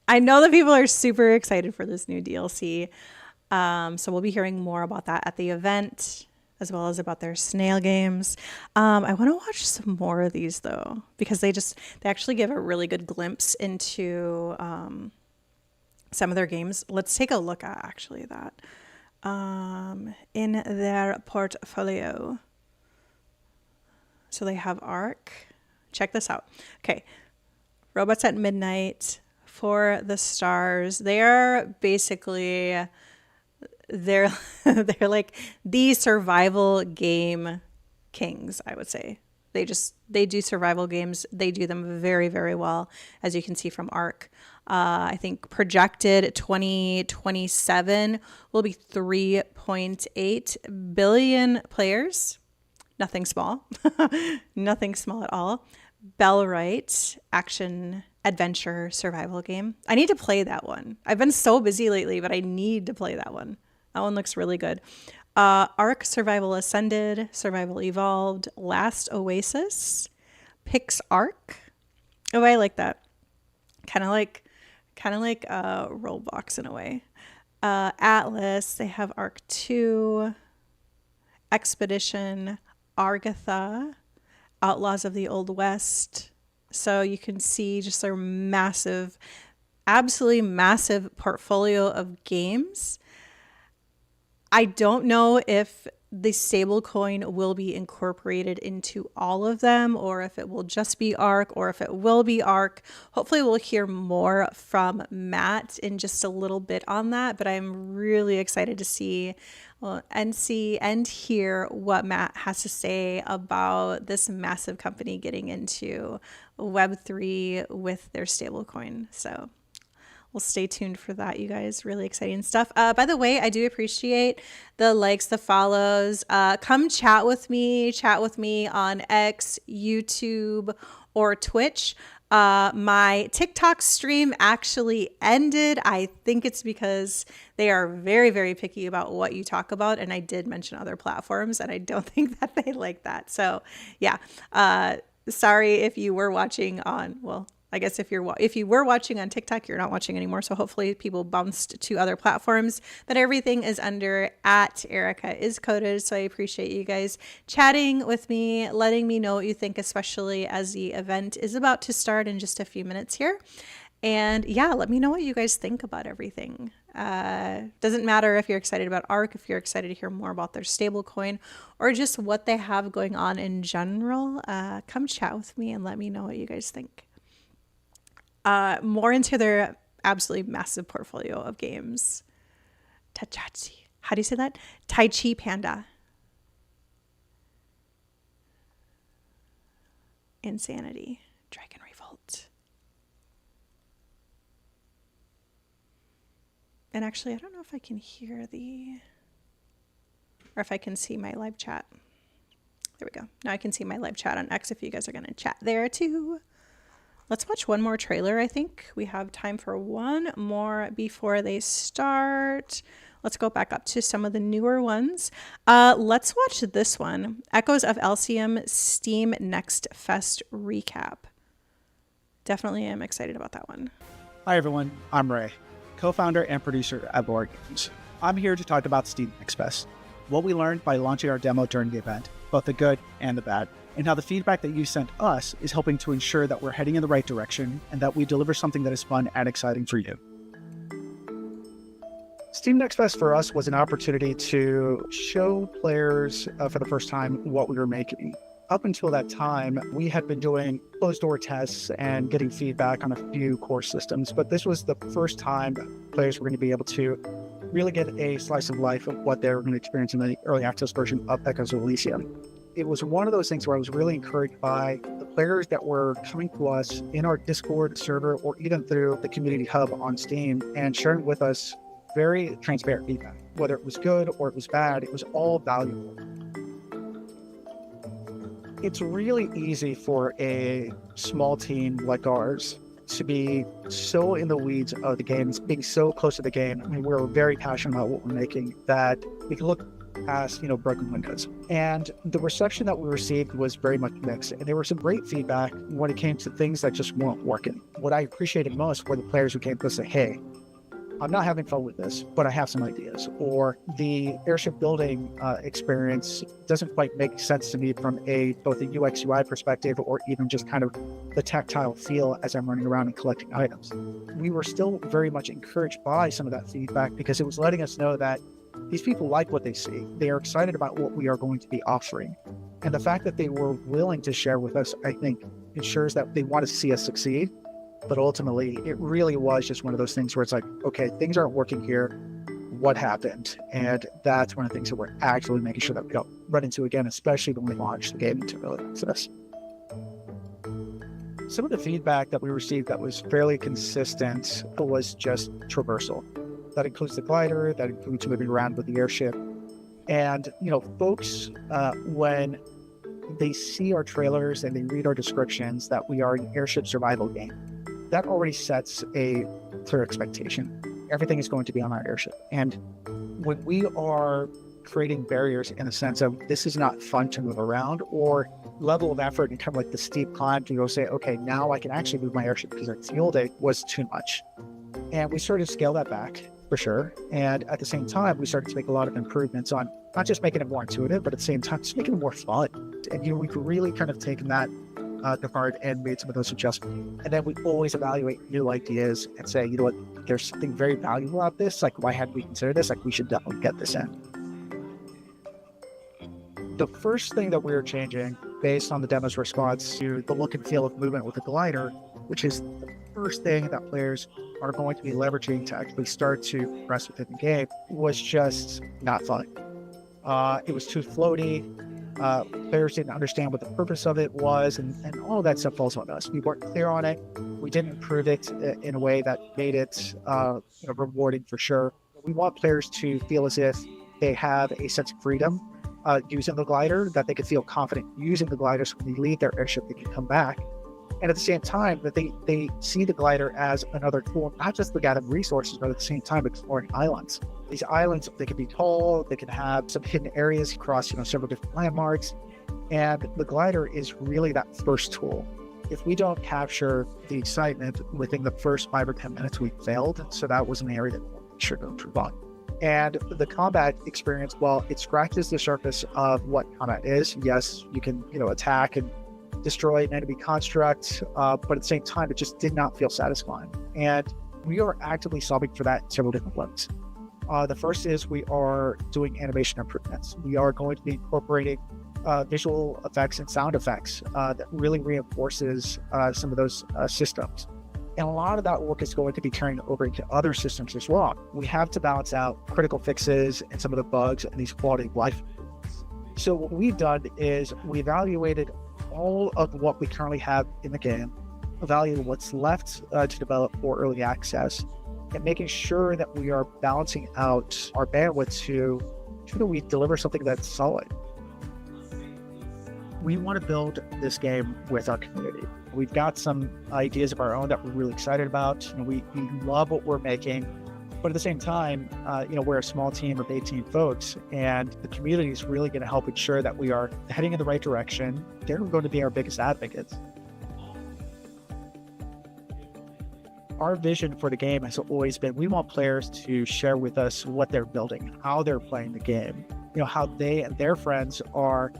I know that people are super excited for this new DLC. So we'll be hearing more about that at the event, as well as about their Snail Games. I want to watch some more of these though, because they actually give a really good glimpse into some of their games. Let's take a look at actually that in their portfolio. So they have Arc. Check this out. Okay. Robots at Midnight, For the Stars. They are basically, they're like the survival game kings, I would say. They do survival games. They do them very, very well, as you can see from Arc. I think projected 2027 will be 3.8 billion players. Nothing small. Nothing small at all. Bellwright action adventure survival game. I need to play that one. I've been so busy lately, but I need to play that one. That one looks really good. Arc Survival Ascended, Survival Evolved, Last Oasis, Pix Arc. Oh, I like that. Kind of like Roblox in a way. Atlas, they have Arc 2, Expedition, Argatha, Outlaws of the Old West. So you can see just their massive, absolutely massive portfolio of games. I don't know if the stablecoin will be incorporated into all of them, or if it will just be ARC, or if it will be ARC. Hopefully we'll hear more from Matt in just a little bit on that, but I'm really excited to see and hear what Matt has to say about this massive company getting into Web3 with their stablecoin. So we'll stay tuned for that, you guys. Really exciting stuff. By the way, I do appreciate the likes, the follows. Come chat with me on X, YouTube, or Twitch. My TikTok stream actually ended. I think it's because they are very, very picky about what you talk about. And I did mention other platforms, and I don't think that they like that. So yeah, sorry if you were watching on, well, I guess if you were watching on TikTok, you're not watching anymore. So hopefully people bounced to other platforms. But everything is under @EricaIsCoded. So I appreciate you guys chatting with me, letting me know what you think, especially as the event is about to start in just a few minutes here. And yeah, let me know what you guys think about everything. Doesn't matter if you're excited about ARC, if you're excited to hear more about their stablecoin, or just what they have going on in general. Come chat with me and let me know what you guys think. More into their absolutely massive portfolio of games. Tachachi. How do you say that? Tai Chi Panda. Insanity. Dragon Revolt. And actually, I don't know if I can hear or if I can see my live chat. There we go. Now I can see my live chat on X if you guys are going to chat there too. Let's watch one more trailer. I think we have time for one more before they start. Let's go back up to some of the newer ones. Let's watch this one. Echoes of Elysium Steam Next Fest recap. Definitely am excited about that one. Hi everyone, I'm Ray, co-founder and producer at Board Games. I'm here to talk about Steam Next Fest, what we learned by launching our demo during the event, both the good and the bad, and how the feedback that you sent us is helping to ensure that we're heading in the right direction and that we deliver something that is fun and exciting for you. Steam Next Fest for us was an opportunity to show players for the first time what we were making. Up until that time, we had been doing closed-door tests and getting feedback on a few core systems, but this was the first time players were going to be able to really get a slice of life of what they were going to experience in the early access version of Echoes of Elysium. It was one of those things where I was really encouraged by the players that were coming to us in our Discord server or even through the community hub on Steam and sharing with us very transparent feedback. Whether it was good or it was bad, it was all valuable. It's really easy for a small team like ours to be so in the weeds of the games, being so close to the game. I mean, we're very passionate about what we're making that we can look past, broken windows. And the reception that we received was very much mixed. And there was some great feedback when it came to things that just weren't working. What I appreciated most were the players who came to us and say, hey, I'm not having fun with this, but I have some ideas. Or the airship building experience doesn't quite make sense to me from both a UX UI perspective or even just kind of the tactile feel as I'm running around and collecting items. We were still very much encouraged by some of that feedback because it was letting us know that these people like what they see. They are excited about what we are going to be offering. And the fact that they were willing to share with us, I think, ensures that they want to see us succeed. But ultimately, it really was just one of those things where it's like, okay, things aren't working here. What happened? And that's one of the things that we're actually making sure that we don't run into again, especially when we launch the game into early access. Some of the feedback that we received that was fairly consistent was just traversal. That includes the glider, that includes moving around with the airship. And, folks, when they see our trailers and they read our descriptions that we are an airship survival game, that already sets a clear expectation. Everything is going to be on our airship. And when we are creating barriers in the sense of this is not fun to move around or level of effort and kind of like the steep climb to go say, okay, now I can actually move my airship because the fuel day was too much. And we started to scale that back for sure. And at the same time, we started to make a lot of improvements on not just making it more intuitive, but at the same time, just making it more fun. And, we could really kind of taken that to heart and made some of those adjustments. And then we always evaluate new ideas and say, you know what, there's something very valuable about this. Like, why hadn't we considered this? Like, we should definitely get this in. The first thing that we're changing based on the demo's response to the look and feel of movement with the glider, which is the first thing that players are going to be leveraging to actually start to progress within the game, was just not fun. It was too floaty. Players didn't understand what the purpose of it was, and all of that stuff falls on us. We weren't clear on it. We didn't improve it in a way that made it rewarding for sure. We want players to feel as if they have a sense of freedom using the glider, that they could feel confident using the glider, so when they leave their airship, they can come back. And at the same time, that they see the glider as another tool, not just to gather resources, but at the same time exploring islands. These islands, they can be tall, they can have some hidden areas across, several different landmarks. And the glider is really that first tool. If we don't capture the excitement within the first 5 or 10 minutes, we failed. So that was an area that we should go through on. And the combat experience, while it scratches the surface of what combat is, yes, you can, attack and destroy an enemy construct, but at the same time, it just did not feel satisfying. And we are actively solving for that in several different ways. The first is we are doing animation improvements. We are going to be incorporating visual effects and sound effects that really reinforces some of those systems. And a lot of that work is going to be carrying over into other systems as well. We have to balance out critical fixes and some of the bugs and these quality of life. So what we've done is we evaluated all of what we currently have in the game, evaluated what's left to develop for early access, and making sure that we are balancing out our bandwidth to ensure that we deliver something that's solid. We want to build this game with our community. We've got some ideas of our own that we're really excited about. We love what we're making, but at the same time, we're a small team of 18 folks, and the community is really going to help ensure that we are heading in the right direction. They're going to be our biggest advocates. Our vision for the game has always been, we want players to share with us what they're building, how they're playing the game, how they and their friends are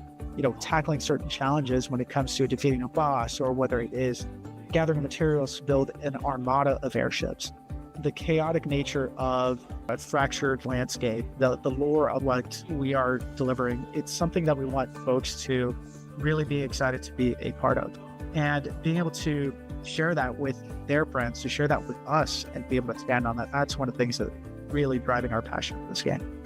tackling certain challenges when it comes to defeating a boss, or whether it is gathering materials to build an armada of airships. The chaotic nature of a fractured landscape, the lore of what we are delivering, it's something that we want folks to really be excited to be a part of. And being able to share that with their friends, to share that with us and be able to stand on that, that's one of the things that really driving our passion for this game.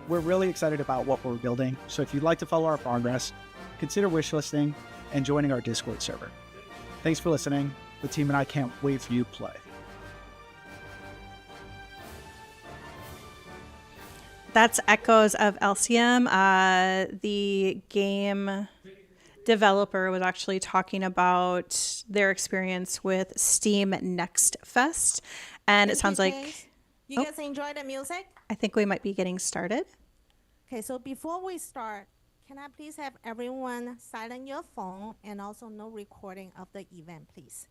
We're really excited about what we're building, so if you'd like to follow our progress, consider wishlisting and joining our Discord server. Thanks for listening. The team and I can't wait for you to play. That's echoes of Elysium. The game developer was actually talking about their experience with Steam Next Fest, and it sounds like you guys enjoy the music? I think we might be getting started. Okay, so before we start, can I please have everyone silent your phone, and also no recording of the event, please?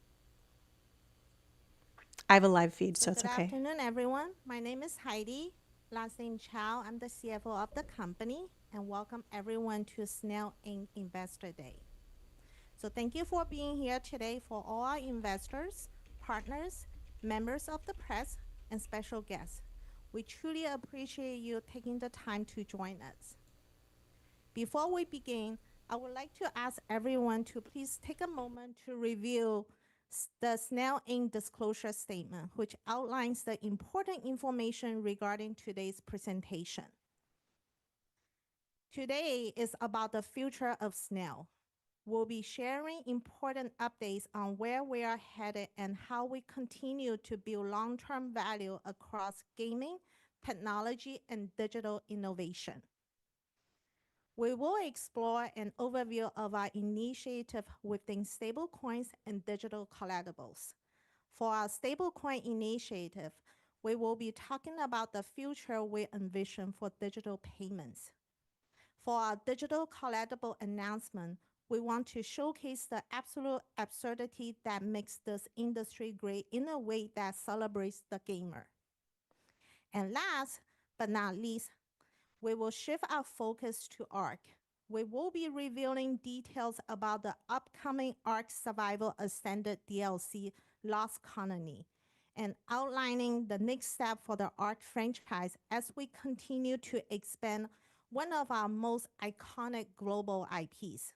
I have a live feed, so it's Good okay. afternoon, everyone. My name is Heidi. Last name Chow. I'm the CFO of the company, and welcome everyone to Snail Inc. Investor Day. So thank you for being here today for all our investors, partners, members of the press, and special guests. We truly appreciate you taking the time to join us. Before we begin, I would like to ask everyone to please take a moment to review the Snail Inc. disclosure statement, which outlines the important information regarding today's presentation. Today is about the future of Snail. We'll be sharing important updates on where we are headed and how we continue to build long-term value across gaming, technology, and digital innovation. We will explore an overview of our initiative within stablecoins and digital collectibles. For our stablecoin initiative, we will be talking about the future we envision for digital payments. For our digital collectible announcement, we want to showcase the absolute absurdity that makes this industry great in a way that celebrates the gamer. And last but not least, we will shift our focus to ARK. We will be revealing details about the upcoming ARK Survival Ascended DLC, Lost Colony, and outlining the next step for the ARK franchise as we continue to expand one of our most iconic global IPs.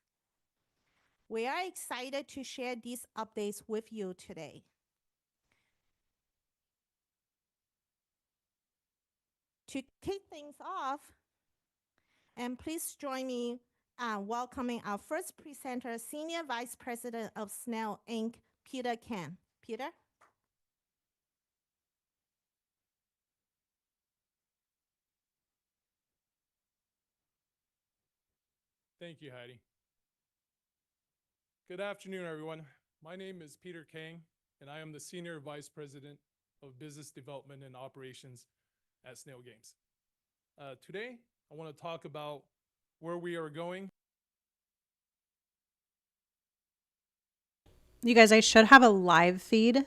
We are excited to share these updates with you today. To kick things off, and please join me welcoming our first presenter, Senior Vice President of Snail Inc., Peter Kang. Peter? Thank you, Heidi. Good afternoon, everyone. My name is Peter Kang, and I am the Senior Vice President of Business Development and Operations at Snail Games. Today, I want to talk about where we are going. You guys, I should have a live feed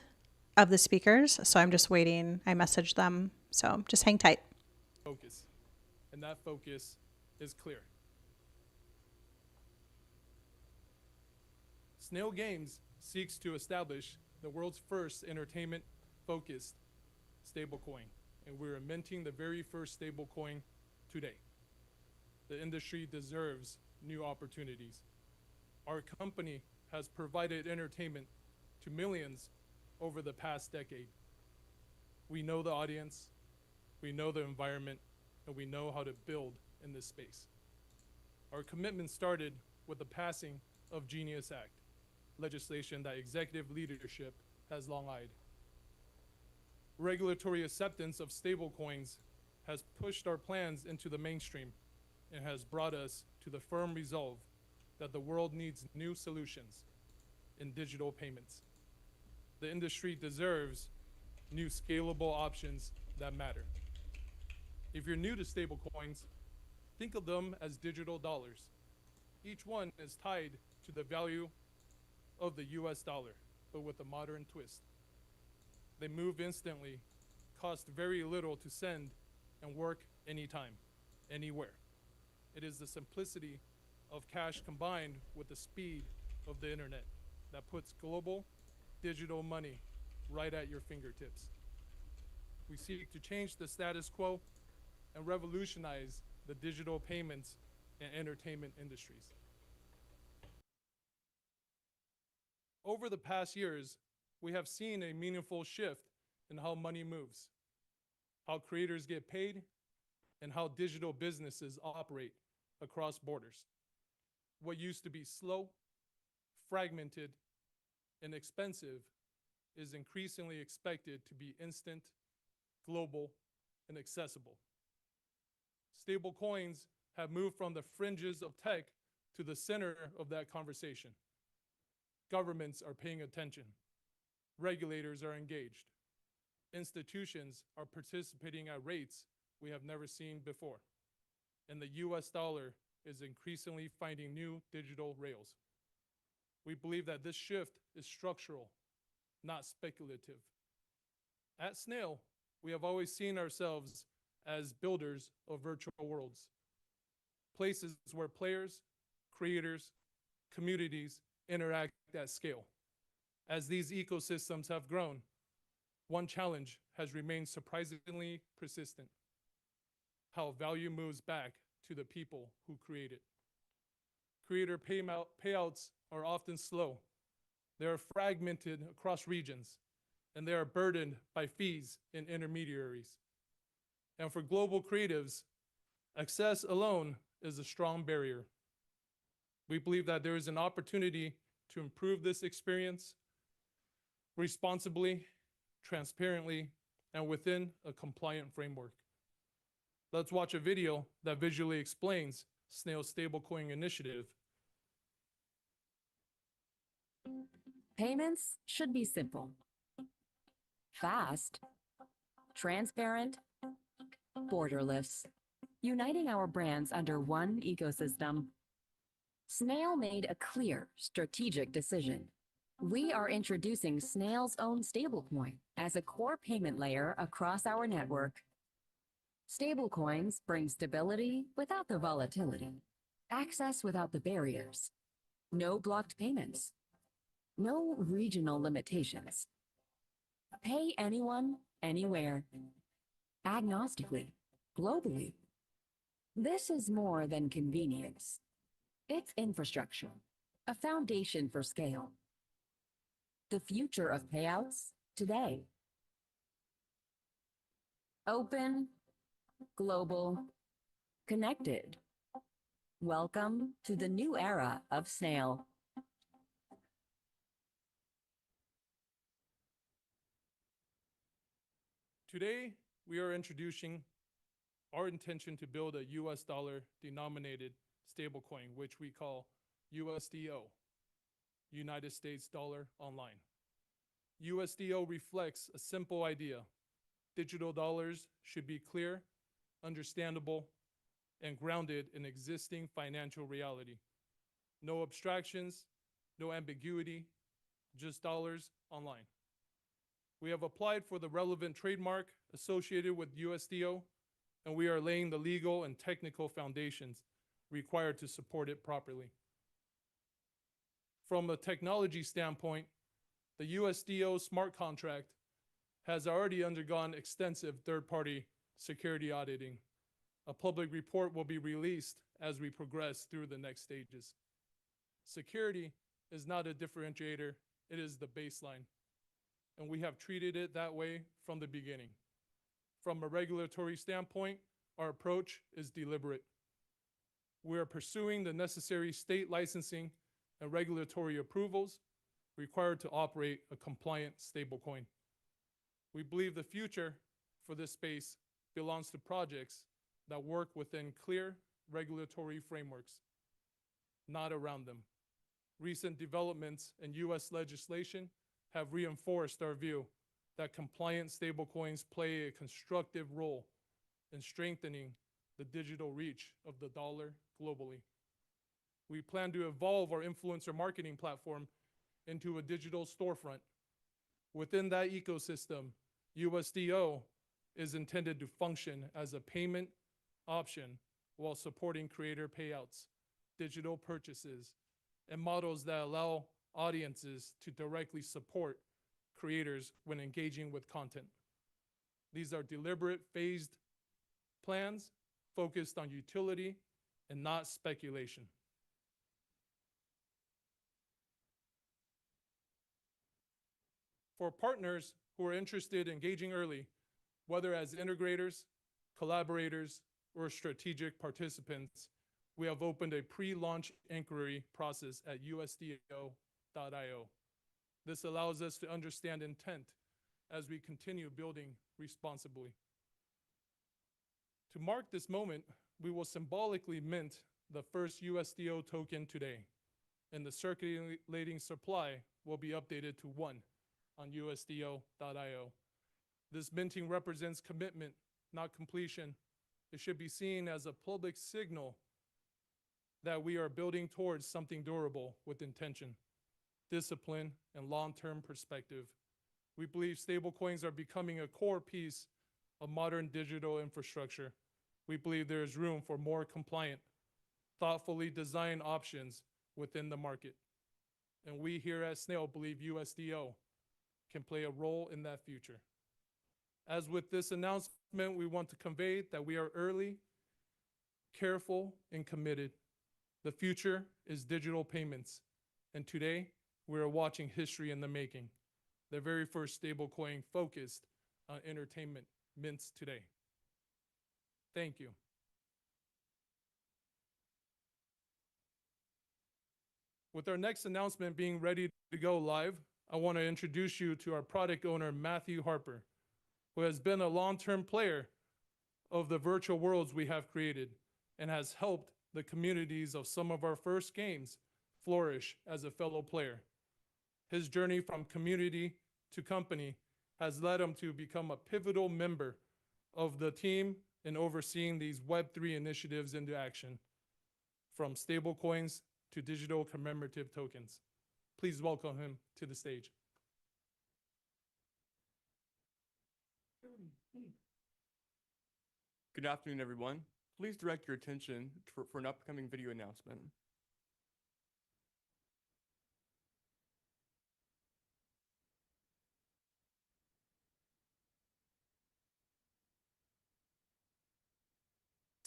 of the speakers, so I'm just waiting. I messaged them, so just hang tight. Focus, and that focus is clear. Snail Games seeks to establish the world's first entertainment-focused stablecoin, and we're minting the very first stablecoin today. The industry deserves new opportunities. Our company has provided entertainment to millions over the past decade. We know the audience, we know the environment, and we know how to build in this space. Our commitment started with the passing of Genius Act, legislation that executive leadership has long eyed. Regulatory acceptance of stablecoins has pushed our plans into the mainstream and has brought us to the firm resolve that the world needs new solutions in digital payments. The industry deserves new scalable options that matter. If you're new to stablecoins, think of them as digital dollars. Each one is tied to the value of the US dollar, but with a modern twist. They move instantly, cost very little to send, and work anytime, anywhere. It is the simplicity of cash combined with the speed of the internet that puts global digital money right at your fingertips. We seek to change the status quo and revolutionize the digital payments and entertainment industries. Over the past years, we have seen a meaningful shift in how money moves, how creators get paid, and how digital businesses operate across borders. What used to be slow, fragmented, and expensive is increasingly expected to be instant, global, and accessible. Stablecoins have moved from the fringes of tech to the center of that conversation. Governments are paying attention. Regulators are engaged. Institutions are participating at rates we have never seen before. And the US dollar is increasingly finding new digital rails. We believe that this shift is structural, not speculative. At Snail, we have always seen ourselves as builders of virtual worlds, places where players, creators, communities interact at scale. As these ecosystems have grown, one challenge has remained surprisingly persistent: how value moves back to the people who create it. Creator payouts are often slow. They are fragmented across regions, and they are burdened by fees and intermediaries. And for global creatives, access alone is a strong barrier. We believe that there is an opportunity to improve this experience responsibly, transparently, and within a compliant framework. Let's watch a video that visually explains Snail's stablecoin initiative. Payments should be simple, fast, transparent, borderless, uniting our brands under one ecosystem. Snail made a clear strategic decision. We are introducing Snail's own stablecoin as a core payment layer across our network. Stablecoins bring stability without the volatility, access without the barriers, no blocked payments, no regional limitations. Pay anyone, anywhere, agnostically, globally. This is more than convenience. It's infrastructure, a foundation for scale. The future of payouts today. Open, global, connected. Welcome to the new era of Snail. Today, we are introducing our intention to build a US dollar denominated stablecoin, which we call USDO, United States Dollar Online. USDO reflects a simple idea. Digital dollars should be clear, understandable, and grounded in existing financial reality. No abstractions, no ambiguity, just dollars online. We have applied for the relevant trademark associated with USDO, and we are laying the legal and technical foundations required to support it properly. From a technology standpoint, the USDO smart contract has already undergone extensive third-party security auditing. A public report will be released as we progress through the next stages. Security is not a differentiator, it is the baseline, and we have treated it that way from the beginning. From a regulatory standpoint, our approach is deliberate. We are pursuing the necessary state licensing and regulatory approvals required to operate a compliant stablecoin. We believe the future for this space belongs to projects that work within clear regulatory frameworks, not around them. Recent developments in US legislation have reinforced our view that compliant stablecoins play a constructive role in strengthening the digital reach of the dollar globally. We plan to evolve our influencer marketing platform into a digital storefront. Within that ecosystem, USDO is intended to function as a payment option while supporting creator payouts, digital purchases, and models that allow audiences to directly support creators when engaging with content. These are deliberate, phased plans focused on utility and not speculation. For partners who are interested in engaging early, whether as integrators, collaborators, or strategic participants, we have opened a pre-launch inquiry process at USDO.io. This allows us to understand intent as we continue building responsibly. To mark this moment, we will symbolically mint the first USDO token today, and the circulating supply will be updated to 1 on USDO.io. This minting represents commitment, not completion. It should be seen as a public signal that we are building towards something durable with intention, discipline, and long-term perspective. We believe stablecoins are becoming a core piece of modern digital infrastructure. We believe there is room for more compliant, thoughtfully designed options within the market. And we here at Snail believe USDO can play a role in that future. As with this announcement, we want to convey that we are early, careful, and committed. The future is digital payments, and today we are watching history in the making. The very first stablecoin focused on entertainment mints today. Thank you. With our next announcement being ready to go live, I want to introduce you to our product owner, Matthew Harper, who has been a long-term player of the virtual worlds we have created and has helped the communities of some of our first games flourish as a fellow player. His journey from community to company has led him to become a pivotal member of the team in overseeing these Web3 initiatives into action, from stablecoins to digital commemorative tokens. Please welcome him to the stage. Good afternoon, everyone. Please direct your attention for an upcoming video announcement.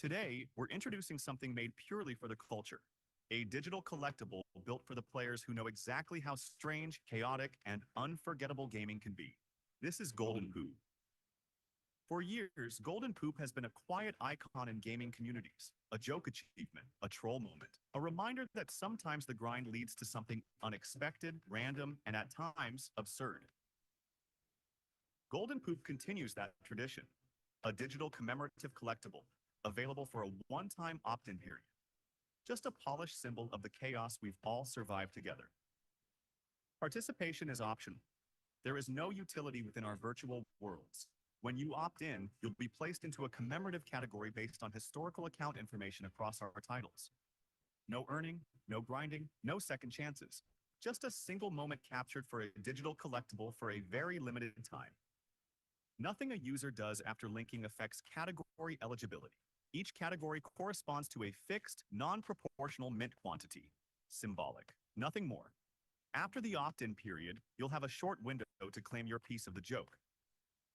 Today, we're introducing something made purely for the culture, a digital collectible built for the players who know exactly how strange, chaotic, and unforgettable gaming can be. This is Golden Poop. For years, Golden Poop has been a quiet icon in gaming communities, a joke achievement, a troll moment, a reminder that sometimes the grind leads to something unexpected, random, and at times absurd. Golden Poop continues that tradition, a digital commemorative collectible, available for a one-time opt-in period. Just a polished symbol of the chaos we've all survived together. Participation is optional. There is no utility within our virtual worlds. When you opt in, you'll be placed into a commemorative category based on historical account information across our titles. No earning, no grinding, no second chances. Just a single moment captured for a digital collectible for a very limited time. Nothing a user does after linking affects category eligibility. Each category corresponds to a fixed, non-proportional mint quantity. Symbolic. Nothing more. After the opt-in period, you'll have a short window to claim your piece of the joke.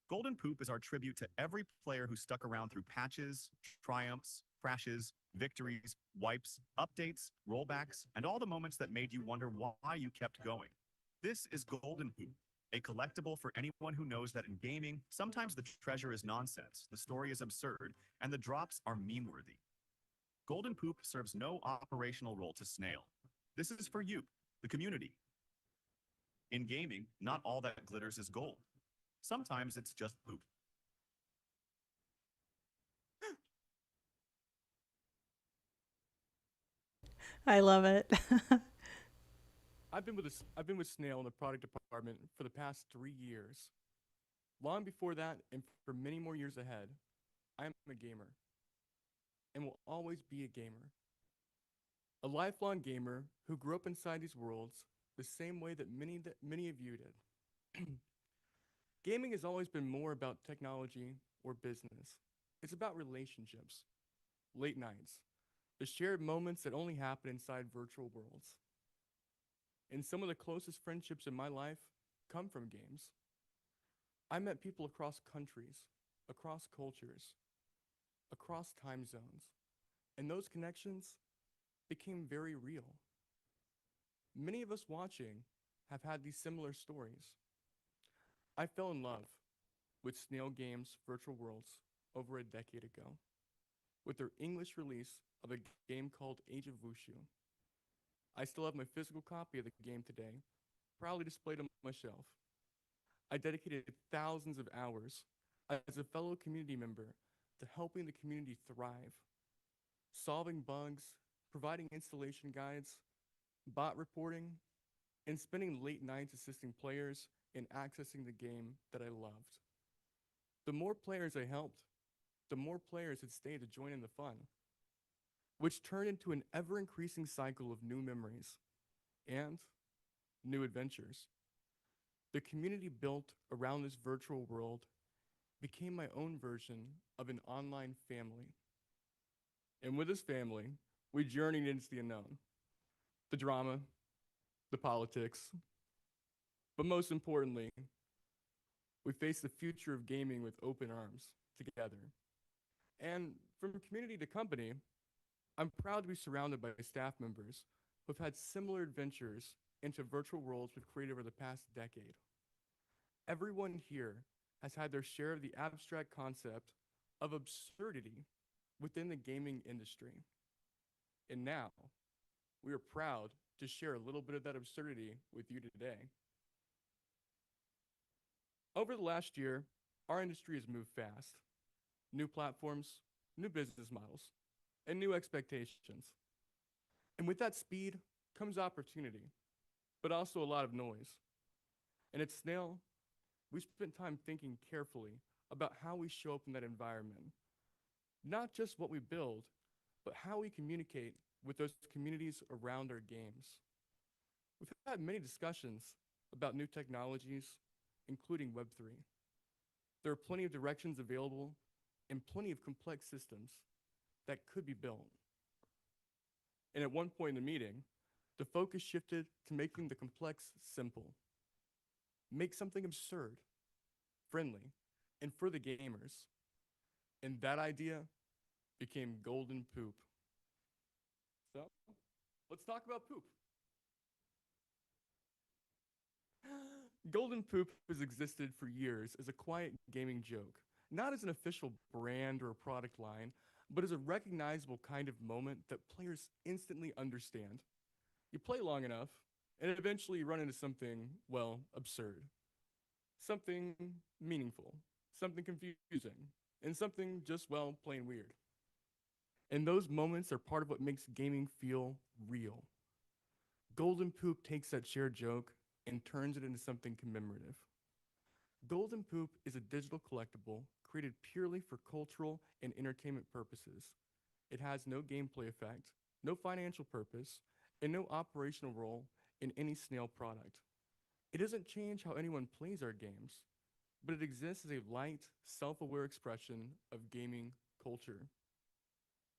Golden Poop is our tribute to every player who stuck around through patches, triumphs, crashes, victories, wipes, updates, rollbacks, and all the moments that made you wonder why you kept going. This is Golden Poop, a collectible for anyone who knows that in gaming, sometimes the treasure is nonsense, the story is absurd, and the drops are meme-worthy. Golden Poop serves no operational role to Snail. This is for you, the community. In gaming, not all that glitters is gold. Sometimes it's just poop. I love it. I've been with Snail in the product department for the past 3 years. Long before that, and for many more years ahead, I am a gamer, and will always be a gamer. A lifelong gamer who grew up inside these worlds the same way that many of you did. Gaming has always been more about technology or business. It's about relationships, late nights, the shared moments that only happen inside virtual worlds. And some of the closest friendships in my life come from games. I met people across countries, across cultures, across time zones, and those connections became very real. Many of us watching have had these similar stories. I fell in love with Snail Games Virtual Worlds over a decade ago with their English release of a game called Age of Wushu. I still have my physical copy of the game today, proudly displayed on my shelf. I dedicated thousands of hours as a fellow community member to helping the community thrive, solving bugs, providing installation guides, bot reporting, and spending late nights assisting players in accessing the game that I loved. The more players I helped, the more players had stayed to join in the fun, which turned into an ever-increasing cycle of new memories and new adventures. The community built around this virtual world became my own version of an online family. And with this family, we journeyed into the unknown, the drama, the politics, but most importantly, we face the future of gaming with open arms together. And from community to company, I'm proud to be surrounded by staff members who have had similar adventures into virtual worlds we've created over the past decade. Everyone here has had their share of the abstract concept of absurdity within the gaming industry. And now, we are proud to share a little bit of that absurdity with you today. Over the last year, our industry has moved fast. New platforms, new business models, and new expectations. And with that speed comes opportunity, but also a lot of noise. And at Snail, we spent time thinking carefully about how we show up in that environment. Not just what we build, but how we communicate with those communities around our games. We've had many discussions about new technologies, including Web3. There are plenty of directions available and plenty of complex systems that could be built. And at one point in the meeting, the focus shifted to making the complex simple. Make something absurd, friendly, and for the gamers. And that idea became golden poop. So, let's talk about poop. Golden poop has existed for years as a quiet gaming joke, not as an official brand or a product line, but as a recognizable kind of moment that players instantly understand. You play long enough, and eventually you run into something, well, absurd. Something meaningful, something confusing, and something just, well, plain weird. And those moments are part of what makes gaming feel real. Golden Poop takes that shared joke and turns it into something commemorative. Golden Poop is a digital collectible created purely for cultural and entertainment purposes. It has no gameplay effect, no financial purpose, and no operational role in any Snail product. It doesn't change how anyone plays our games, but it exists as a light, self-aware expression of gaming culture.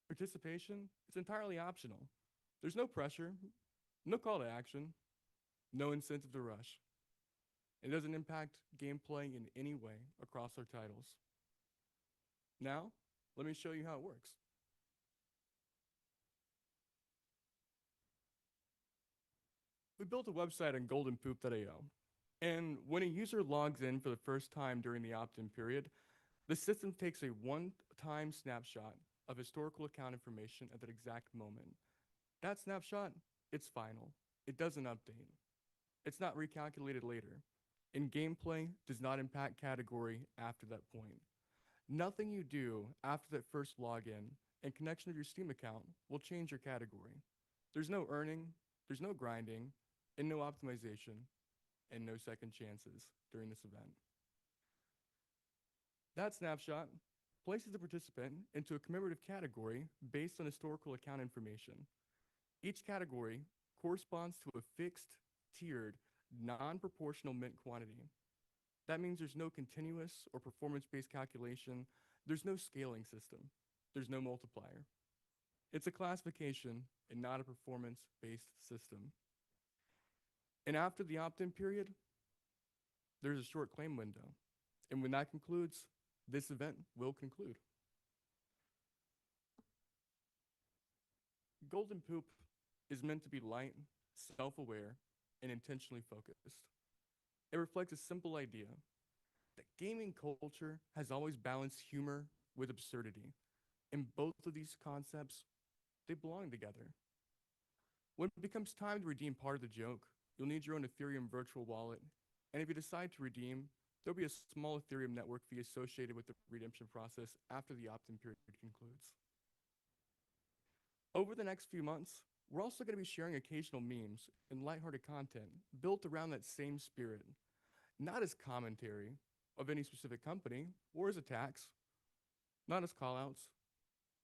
Participation is entirely optional. There's no pressure, no call to action, no incentive to rush. It doesn't impact gameplay in any way across our titles. Now, let me show you how it works. We built a website on goldenpoop.io, and when a user logs in for the first time during the opt-in period, the system takes a one-time snapshot of historical account information at that exact moment. That snapshot, it's final. It doesn't update. It's not recalculated later, and gameplay does not impact category after that point. Nothing you do after that first login and connection of your Steam account will change your category. There's no earning, there's no grinding, and no optimization, and no second chances during this event. That snapshot places the participant into a commemorative category based on historical account information. Each category corresponds to a fixed, tiered, non-proportional mint quantity. That means there's no continuous or performance-based calculation. There's no scaling system. There's no multiplier. It's a classification and not a performance-based system. And after the opt-in period, there's a short claim window. And when that concludes, this event will conclude. Golden Poop is meant to be light, self-aware, and intentionally focused. It reflects a simple idea that gaming culture has always balanced humor with absurdity. And both of these concepts, they belong together. When it becomes time to redeem part of the joke, you'll need your own Ethereum virtual wallet. And if you decide to redeem, there'll be a small Ethereum network fee associated with the redemption process after the opt-in period concludes. Over the next few months, we're also going to be sharing occasional memes and lighthearted content built around that same spirit, not as commentary of any specific company or as attacks, not as callouts,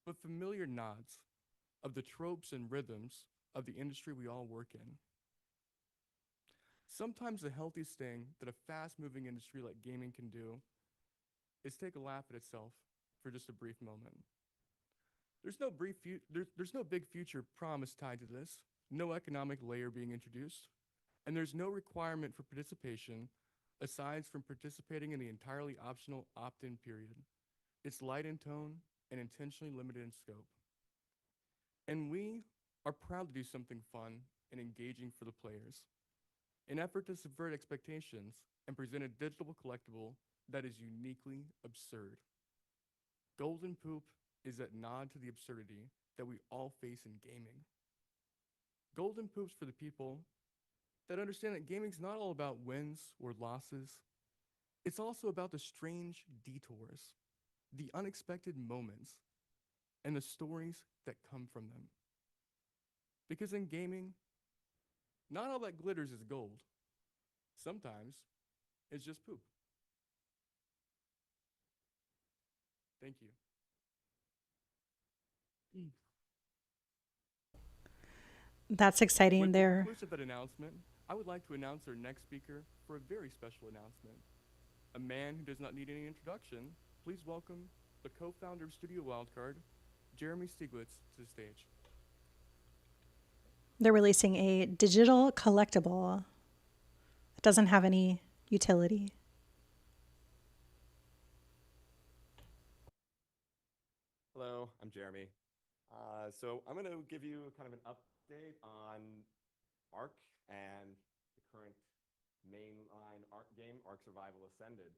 but familiar nods of the tropes and rhythms of the industry we all work in. Sometimes the healthiest thing that a fast-moving industry like gaming can do is take a laugh at itself for just a brief moment. There's no big future promise tied to this, no economic layer being introduced, and there's no requirement for participation aside from participating in the entirely optional opt-in period. It's light in tone and intentionally limited in scope. And we are proud to do something fun and engaging for the players. An effort to subvert expectations and present a digital collectible that is uniquely absurd. Golden Poop is that nod to the absurdity that we all face in gaming. Golden Poop's for the people that understand that gaming's not all about wins or losses. It's also about the strange detours, the unexpected moments, and the stories that come from them. Because in gaming, not all that glitters is gold. Sometimes it's just poop. Thank you. That's exciting With there. the conclusion of that announcement, I would like to announce our next speaker for a very special announcement. A man who does not need any introduction, please welcome the co-founder of Studio Wildcard, Jeremy Stieglitz, to the stage. They're releasing a digital collectible. It doesn't have any utility. Hello, I'm Jeremy. So I'm going to give you kind of an update on ARC and the current mainline ARC game, ARC Survival Ascended.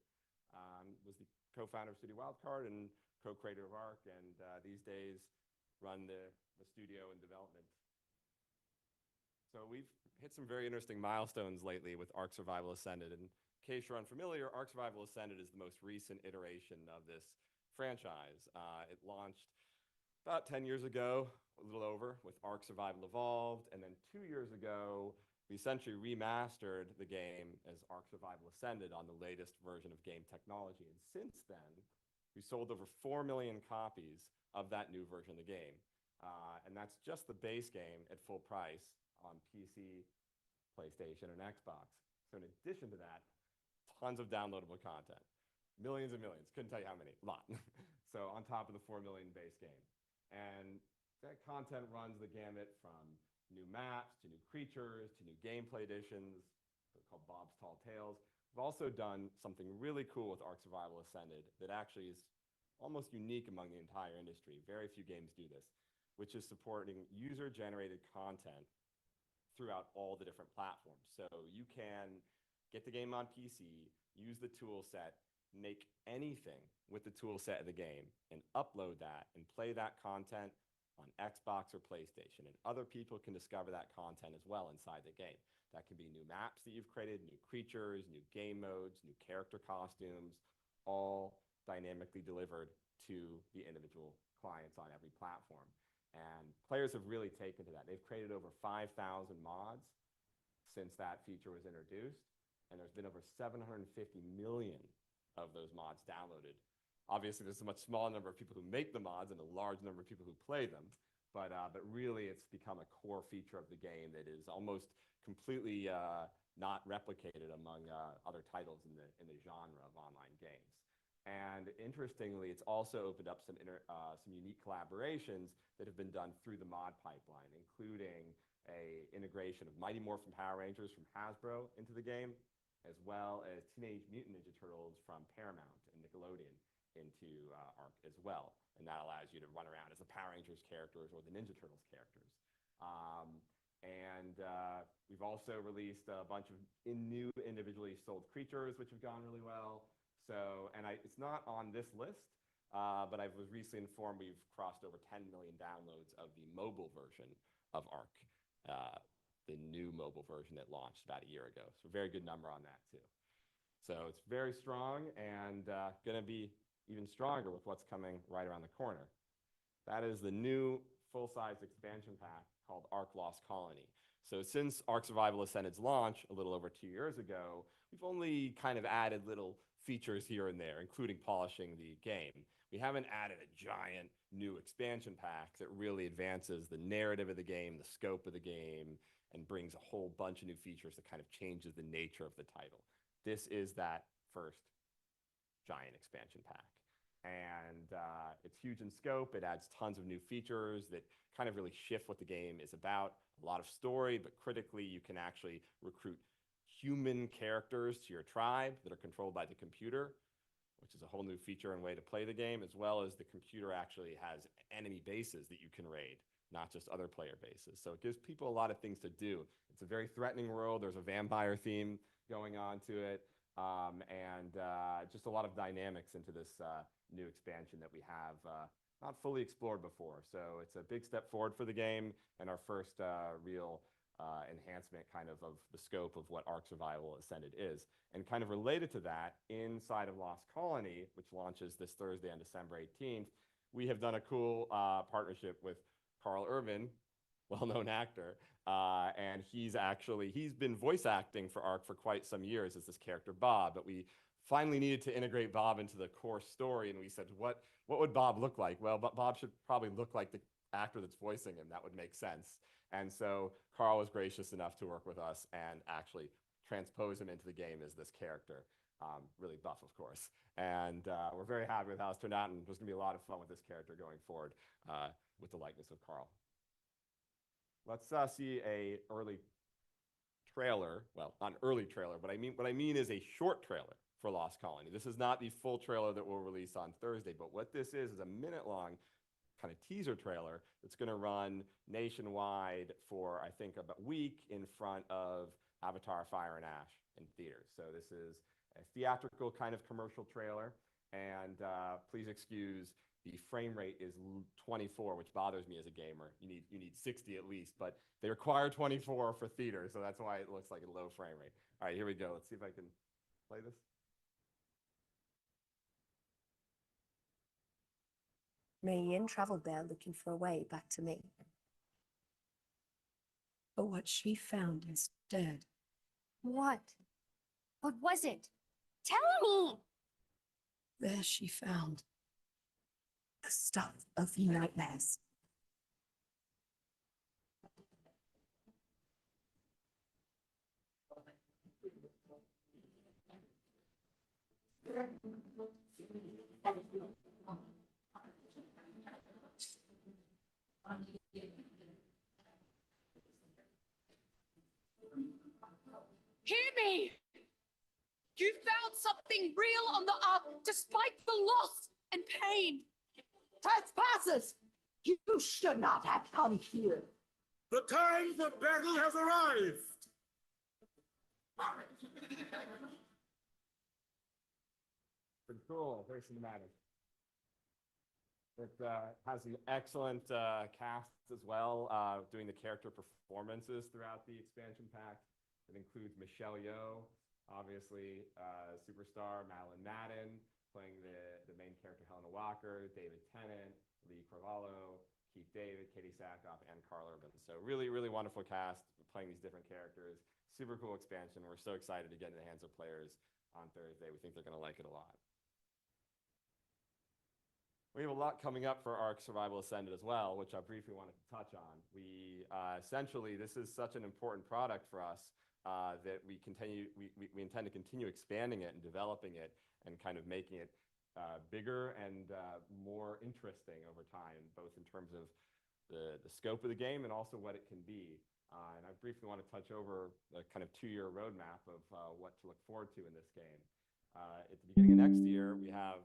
Was the co-founder of Studio Wildcard and co-creator of ARC, and these days run the studio and development. So we've hit some very interesting milestones lately with ARC Survival Ascended. And in case you're unfamiliar, ARC Survival Ascended is the most recent iteration of this franchise. It launched about 10 years ago, a little over, with ARC Survival Evolved. And then 2 years ago, we essentially remastered the game as ARC Survival Ascended on the latest version of game technology. And since then, we sold over 4 million copies of that new version of the game. And that's just the base game at full price on PC, PlayStation, and Xbox. So in addition to that, tons of downloadable content. Millions and millions. Couldn't tell you how many. A lot. So on top of the 4 million base game. And that content runs the gamut from new maps to new creatures to new gameplay additions called Bob's Tall Tales. We've also done something really cool with ARC Survival Ascended that actually is almost unique among the entire industry. Very few games do this, which is supporting user-generated content throughout all the different platforms. So you can get the game on PC, use the tool set, make anything with the tool set of the game, and upload that and play that content on Xbox or PlayStation. And other people can discover that content as well inside the game. That can be new maps that you've created, new creatures, new game modes, new character costumes, all dynamically delivered to the individual clients on every platform. And players have really taken to that. They've created over 5,000 mods since that feature was introduced. And there's been over 750 million of those mods downloaded. Obviously, there's a much smaller number of people who make the mods and a large number of people who play them. But really, it's become a core feature of the game that is almost completely not replicated among other titles in the genre of online games. And interestingly, it's also opened up some unique collaborations that have been done through the mod pipeline, including an integration of Mighty Morphin Power Rangers from Hasbro into the game, as well as Teenage Mutant Ninja Turtles from Paramount and Nickelodeon into ARC as well. And that allows you to run around as the Power Rangers characters or the Ninja Turtles characters. We've also released a bunch of new individually sold creatures, which have gone really well. So, and it's not on this list, but I was recently informed we've crossed over 10 million downloads of the mobile version of ARC, the new mobile version that launched about a year ago. So very good number on that too. So it's very strong and going to be even stronger with what's coming right around the corner. That is the new full-size expansion pack called ARC Lost Colony. So since ARC Survival Ascended's launch a little over 2 years ago, we've only kind of added little features here and there, including polishing the game. We haven't added a giant new expansion pack that really advances the narrative of the game, the scope of the game, and brings a whole bunch of new features that kind of changes the nature of the title. This is that first giant expansion pack. And it's huge in scope. It adds tons of new features that kind of really shift what the game is about. A lot of story, but critically, you can actually recruit human characters to your tribe that are controlled by the computer, which is a whole new feature and way to play the game, as well as the computer actually has enemy bases that you can raid, not just other player bases. So it gives people a lot of things to do. It's a very threatening world. There's a vampire theme going on to it, and just a lot of dynamics into this new expansion that we have not fully explored before. So it's a big step forward for the game and our first real enhancement kind of the scope of what ARC Survival Ascended is. And kind of related to that, inside of Lost Colony, which launches this Thursday on December 18th, we have done a cool partnership with Carl Urban, well-known actor, and he's been voice acting for ARC for quite some years as this character Bob, but we finally needed to integrate Bob into the core story, and we said, what would Bob look like? Well, Bob should probably look like the actor that's voicing him. That would make sense. And so Carl was gracious enough to work with us and actually transpose him into the game as this character. Really buff, of course. And we're very happy with how it's turned out, and there's going to be a lot of fun with this character going forward with the likeness of Carl. Let's see a early trailer. Well, not an early trailer, but what I mean is a short trailer for Lost Colony. This is not the full trailer that we'll release on Thursday, but what this is a minute-long kind of teaser trailer that's going to run nationwide for, I think, about a week in front of Avatar Fire and Ash in theaters. So this is a theatrical kind of commercial trailer. And please excuse, the frame rate is 24, which bothers me as a gamer. You need 60 at least, but they require 24 for theater, so that's why it looks like a low frame rate. All right, here we go. Let's see if I can play this. Mei Yin traveled there looking for a way back to me. But what she found instead. What? What was it? Tell me! There she found the stuff of nightmares. Hear me! You found something real on the up despite the loss and pain. Trespassers! You should not have come here. The time for battle has arrived! Pretty cool, very cinematic. It has an excellent cast as well, doing the character performances throughout the expansion pack. It includes Michelle Yeoh, obviously superstar, Madeline Madden, playing the main character Helena Walker, David Tennant, Lee Carvalho, Keith David, Katie Sackhoff, and Carl Urban. So really, really wonderful cast playing these different characters. Super cool expansion. We're so excited to get in the hands of players on Thursday. We think they're going to like it a lot. We have a lot coming up for Ark Survival Ascended as well, which I briefly wanted to touch on. We essentially, this is such an important product for us that we intend to continue expanding it and developing it and kind of making it bigger and more interesting over time, both in terms of the scope of the game and also what it can be. And I briefly want to touch over the kind of 2-year roadmap of what to look forward to in this game. At the beginning of next year, we have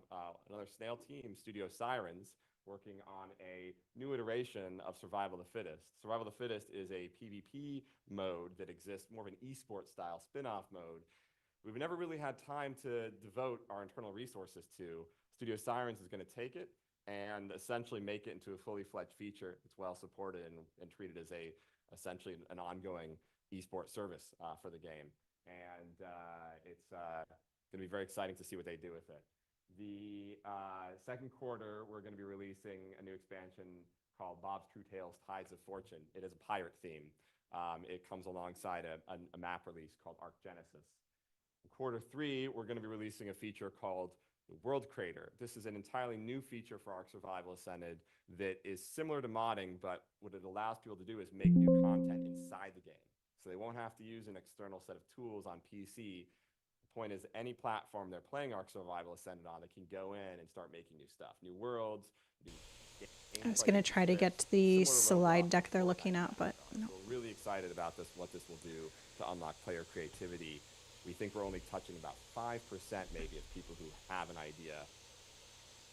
another Snail team, Studio Sirens, working on a new iteration of Survival of the Fittest. Survival of the Fittest is a PvP mode that exists, more of an esports style spin-off mode. We've never really had time to devote our internal resources to. Studio Sirens is going to take it and essentially make it into a fully fledged feature. It's well supported and treated as essentially an ongoing esports service for the game. And it's going to be very exciting to see what they do with it. The second quarter, we're going to be releasing a new expansion called Bob's True Tales Tides of Fortune. It is a pirate theme. It comes alongside a map release called Ark Genesis. In quarter 3, we're going to be releasing a feature called the World Crater. This is an entirely new feature for Ark Survival Ascended that is similar to modding, but what it allows people to do is make new content inside the game. So they won't have to use an external set of tools on PC. Point is, any platform they're playing Ark Survival Ascended on, they can go in and start making new stuff, new worlds. I was going to try to get the slide deck they're looking at, but no. We're really excited about this, what this will do to unlock player creativity. We think we're only touching about 5% maybe of people who have an idea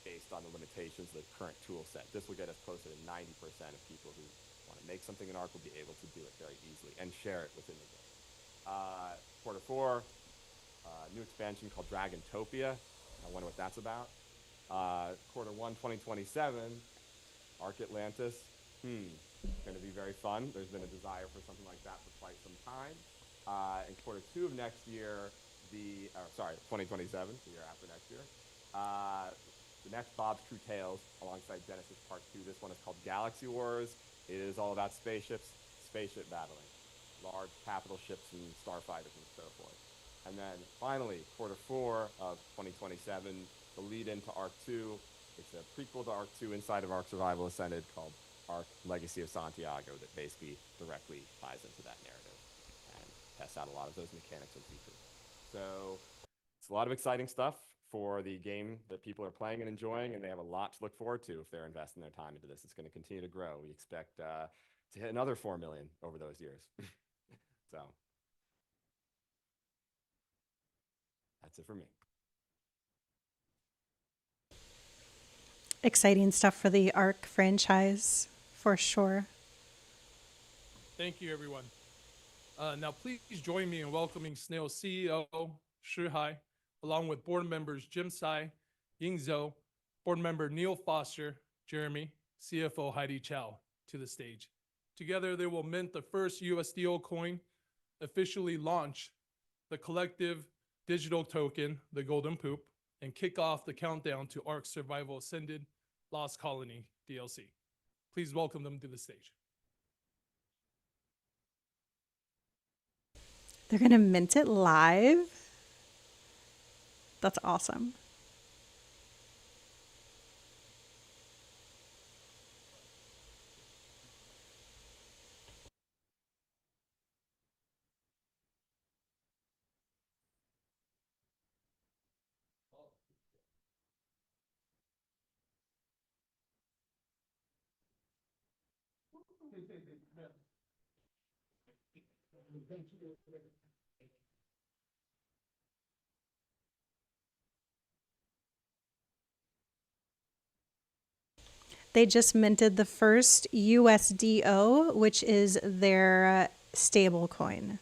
based on the limitations of the current tool set. This will get us closer to 90% of people who want to make something in Ark will be able to do it very easily and share it within the game. Quarter 4. New expansion called Dragontopia. I wonder what that's about. Quarter 1, 2027, Ark Atlantis. Going to be very fun. There's been a desire for something like that for quite some time. In quarter 2 of next year, 2027, the year after next year, the next Bob's True Tales alongside Genesis Part 2. This one is called Galaxy Wars. It is all about spaceships, spaceship battling, large capital ships and starfighters and so forth. And then finally, quarter 4 of 2027, the lead into Ark 2. It's a prequel to Ark 2 inside of Ark Survival Ascended called Ark Legacy of Santiago that basically directly ties into that narrative and tests out a lot of those mechanics and features. So it's a lot of exciting stuff for the game that people are playing and enjoying, and they have a lot to look forward to if they're investing their time into this. It's going to continue to grow. We expect to hit another 4 million over those years. So that's it for me. Exciting stuff for the ARC franchise, for sure. Thank you, everyone. Now, please join me in welcoming Snail's CEO, Shi Hai, along with board members Jim Tsai, Ying Zhou, board member Neil Foster, Jeremy, CFO Heidi Chow, to the stage. Together, they will mint the first USDO coin, officially launch the collective digital token, the Golden Poop, and kick off the countdown to Ark Survival Ascended Lost Colony DLC. Please welcome them to the stage. They're going to mint it live? That's awesome. They just minted the first USDO, which is their stable coin.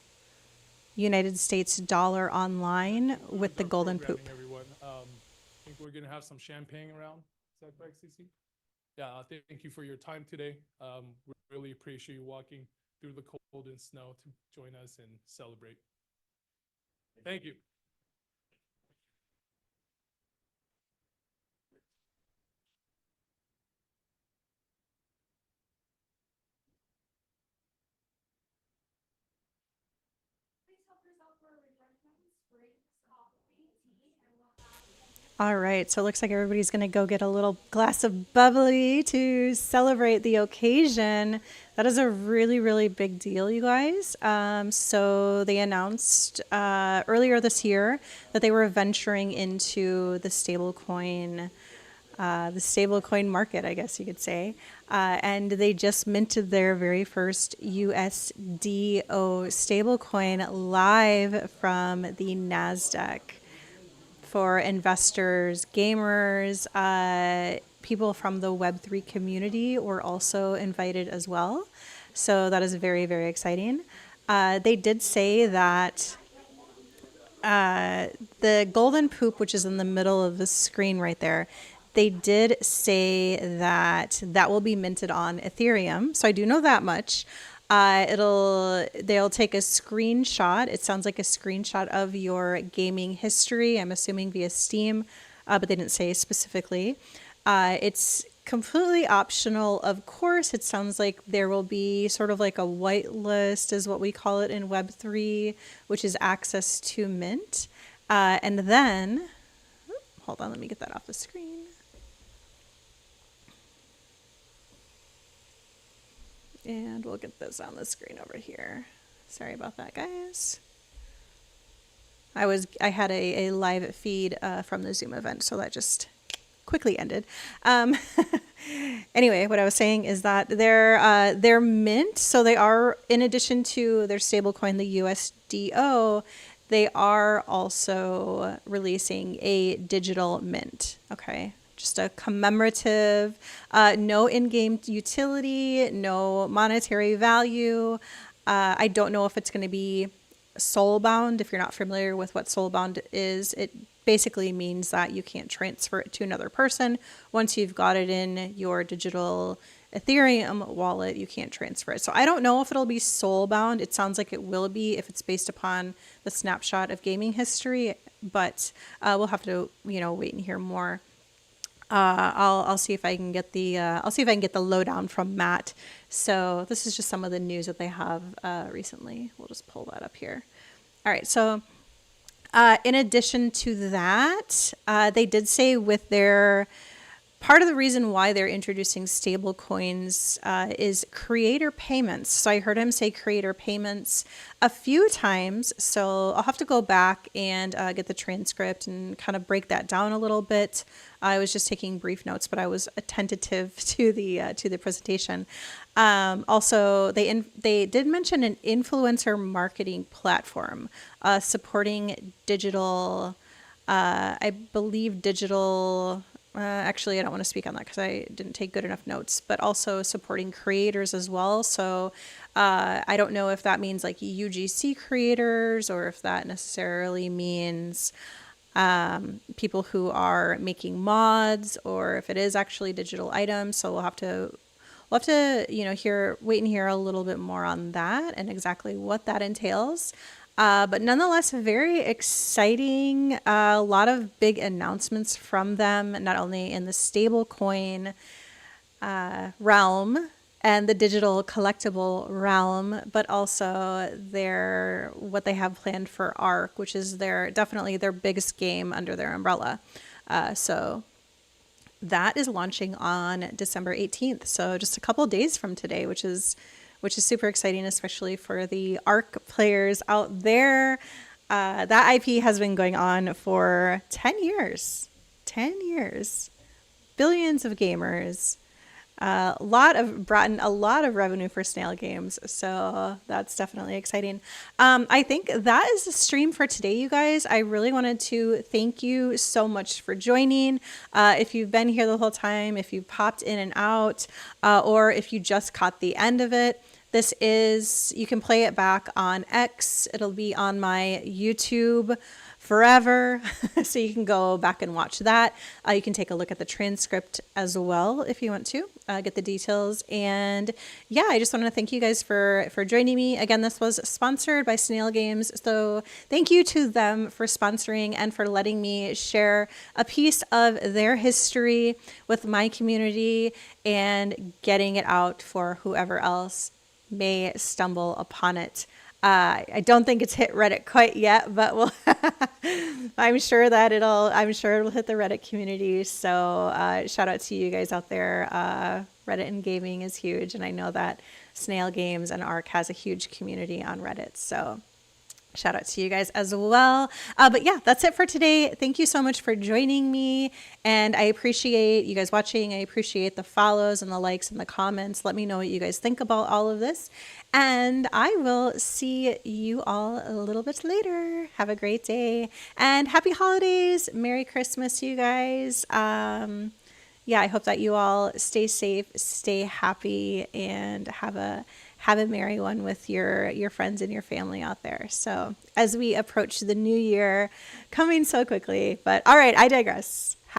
United States dollar online with the Golden Poop. Everyone, I think we're gonna have some champagne around. Is that correct, CC? Yeah, thank you for your time today. We really appreciate you walking through the cold and snow to join us and celebrate. Thank you. All right, so it looks like everybody's going to go get a little glass of bubbly to celebrate the occasion. That is a really, really big deal, you guys. So they announced earlier this year that they were venturing into the stablecoin market, I guess you could say. And they just minted their very first USDO stablecoin live from the NASDAQ. For investors, gamers, people from the Web3 community were also invited as well. So that is very, very exciting. They did say that the Golden Poop, which is in the middle of the screen right there, they did say that that will be minted on Ethereum. So I do know that much. They'll take a screenshot. It sounds like a screenshot of your gaming history. I'm assuming via Steam, but they didn't say specifically. It's completely optional. Of course, it sounds like there will be sort of like a whitelist is what we call it in Web3, which is access to mint. And then, hold on, let me get that off the screen. And we'll get this on the screen over here. Sorry about that, guys. I had a live feed from the Zoom event, so that just quickly ended. Anyway, what I was saying is that they're mint, so they are, in addition to their stablecoin, the USDO, they are also releasing a digital mint. Okay. Just a commemorative, no in-game utility, no monetary value. I don't know if it's going to be soulbound. If you're not familiar with what soulbound is, it basically means that you can't transfer it to another person. Once you've got it in your digital Ethereum wallet, you can't transfer it. So I don't know if it'll be soulbound. It sounds like it will be if it's based upon the snapshot of gaming history, but we'll have to, wait and hear more. I'll see if I can get the lowdown from Matt. So this is just some of the news that they have recently. We'll just pull that up here. All right. So in addition to that, they did say with their part of the reason why they're introducing stable coins is creator payments. So I heard him say creator payments a few times. So I'll have to go back and get the transcript and kind of break that down a little bit. I was just taking brief notes, but I was attentive to the presentation. Also, they did mention an influencer marketing platform supporting digital, I believe digital Actually, I don't want to speak on that because I didn't take good enough notes, but also supporting creators as well. So I don't know if that means like UGC creators or if that necessarily means people who are making mods, or if it is actually digital items. So we'll have to, wait and hear a little bit more on that and exactly what that entails. But nonetheless, very exciting. A lot of big announcements from them, not only in the stablecoin realm and the digital collectible realm, but also what they have planned for ARC, which is definitely their biggest game under their umbrella. So that is launching on December 18th. So just a couple of days from today, which is super exciting, especially for the ARC players out there. That IP has been going on for 10 years. 10 years. Billions of gamers. Brought in a lot of revenue for Snail Games. So that's definitely exciting. I think that is the stream for today, you guys. I really wanted to thank you so much for joining. If you've been here the whole time, if you popped in and out, or if you just caught the end of it, you can play it back on X. It'll be on my YouTube forever. So you can go back and watch that. You can take a look at the transcript as well if you want to get the details. And yeah, I just want to thank you guys for joining me. Again, this was sponsored by Snail Games. So thank you to them for sponsoring and for letting me share a piece of their history with my community and getting it out for whoever else may stumble upon it. I don't think it's hit Reddit quite yet, but I'm sure it'll hit the Reddit community. So shout out to you guys out there. Reddit and gaming is huge, and I know that Snail Games and ARC has a huge community on Reddit. So shout out to you guys as well. But yeah, that's it for today. Thank you so much for joining me. And I appreciate you guys watching. I appreciate the follows and the likes and the comments. Let me know what you guys think about all of this. And I will see you all a little bit later. Have a great day and happy holidays. Merry Christmas, you guys. Yeah, I hope that you all stay safe, stay happy, and have a merry one with your friends and your family out there. So as we approach the new year coming so quickly, but all right, I digress.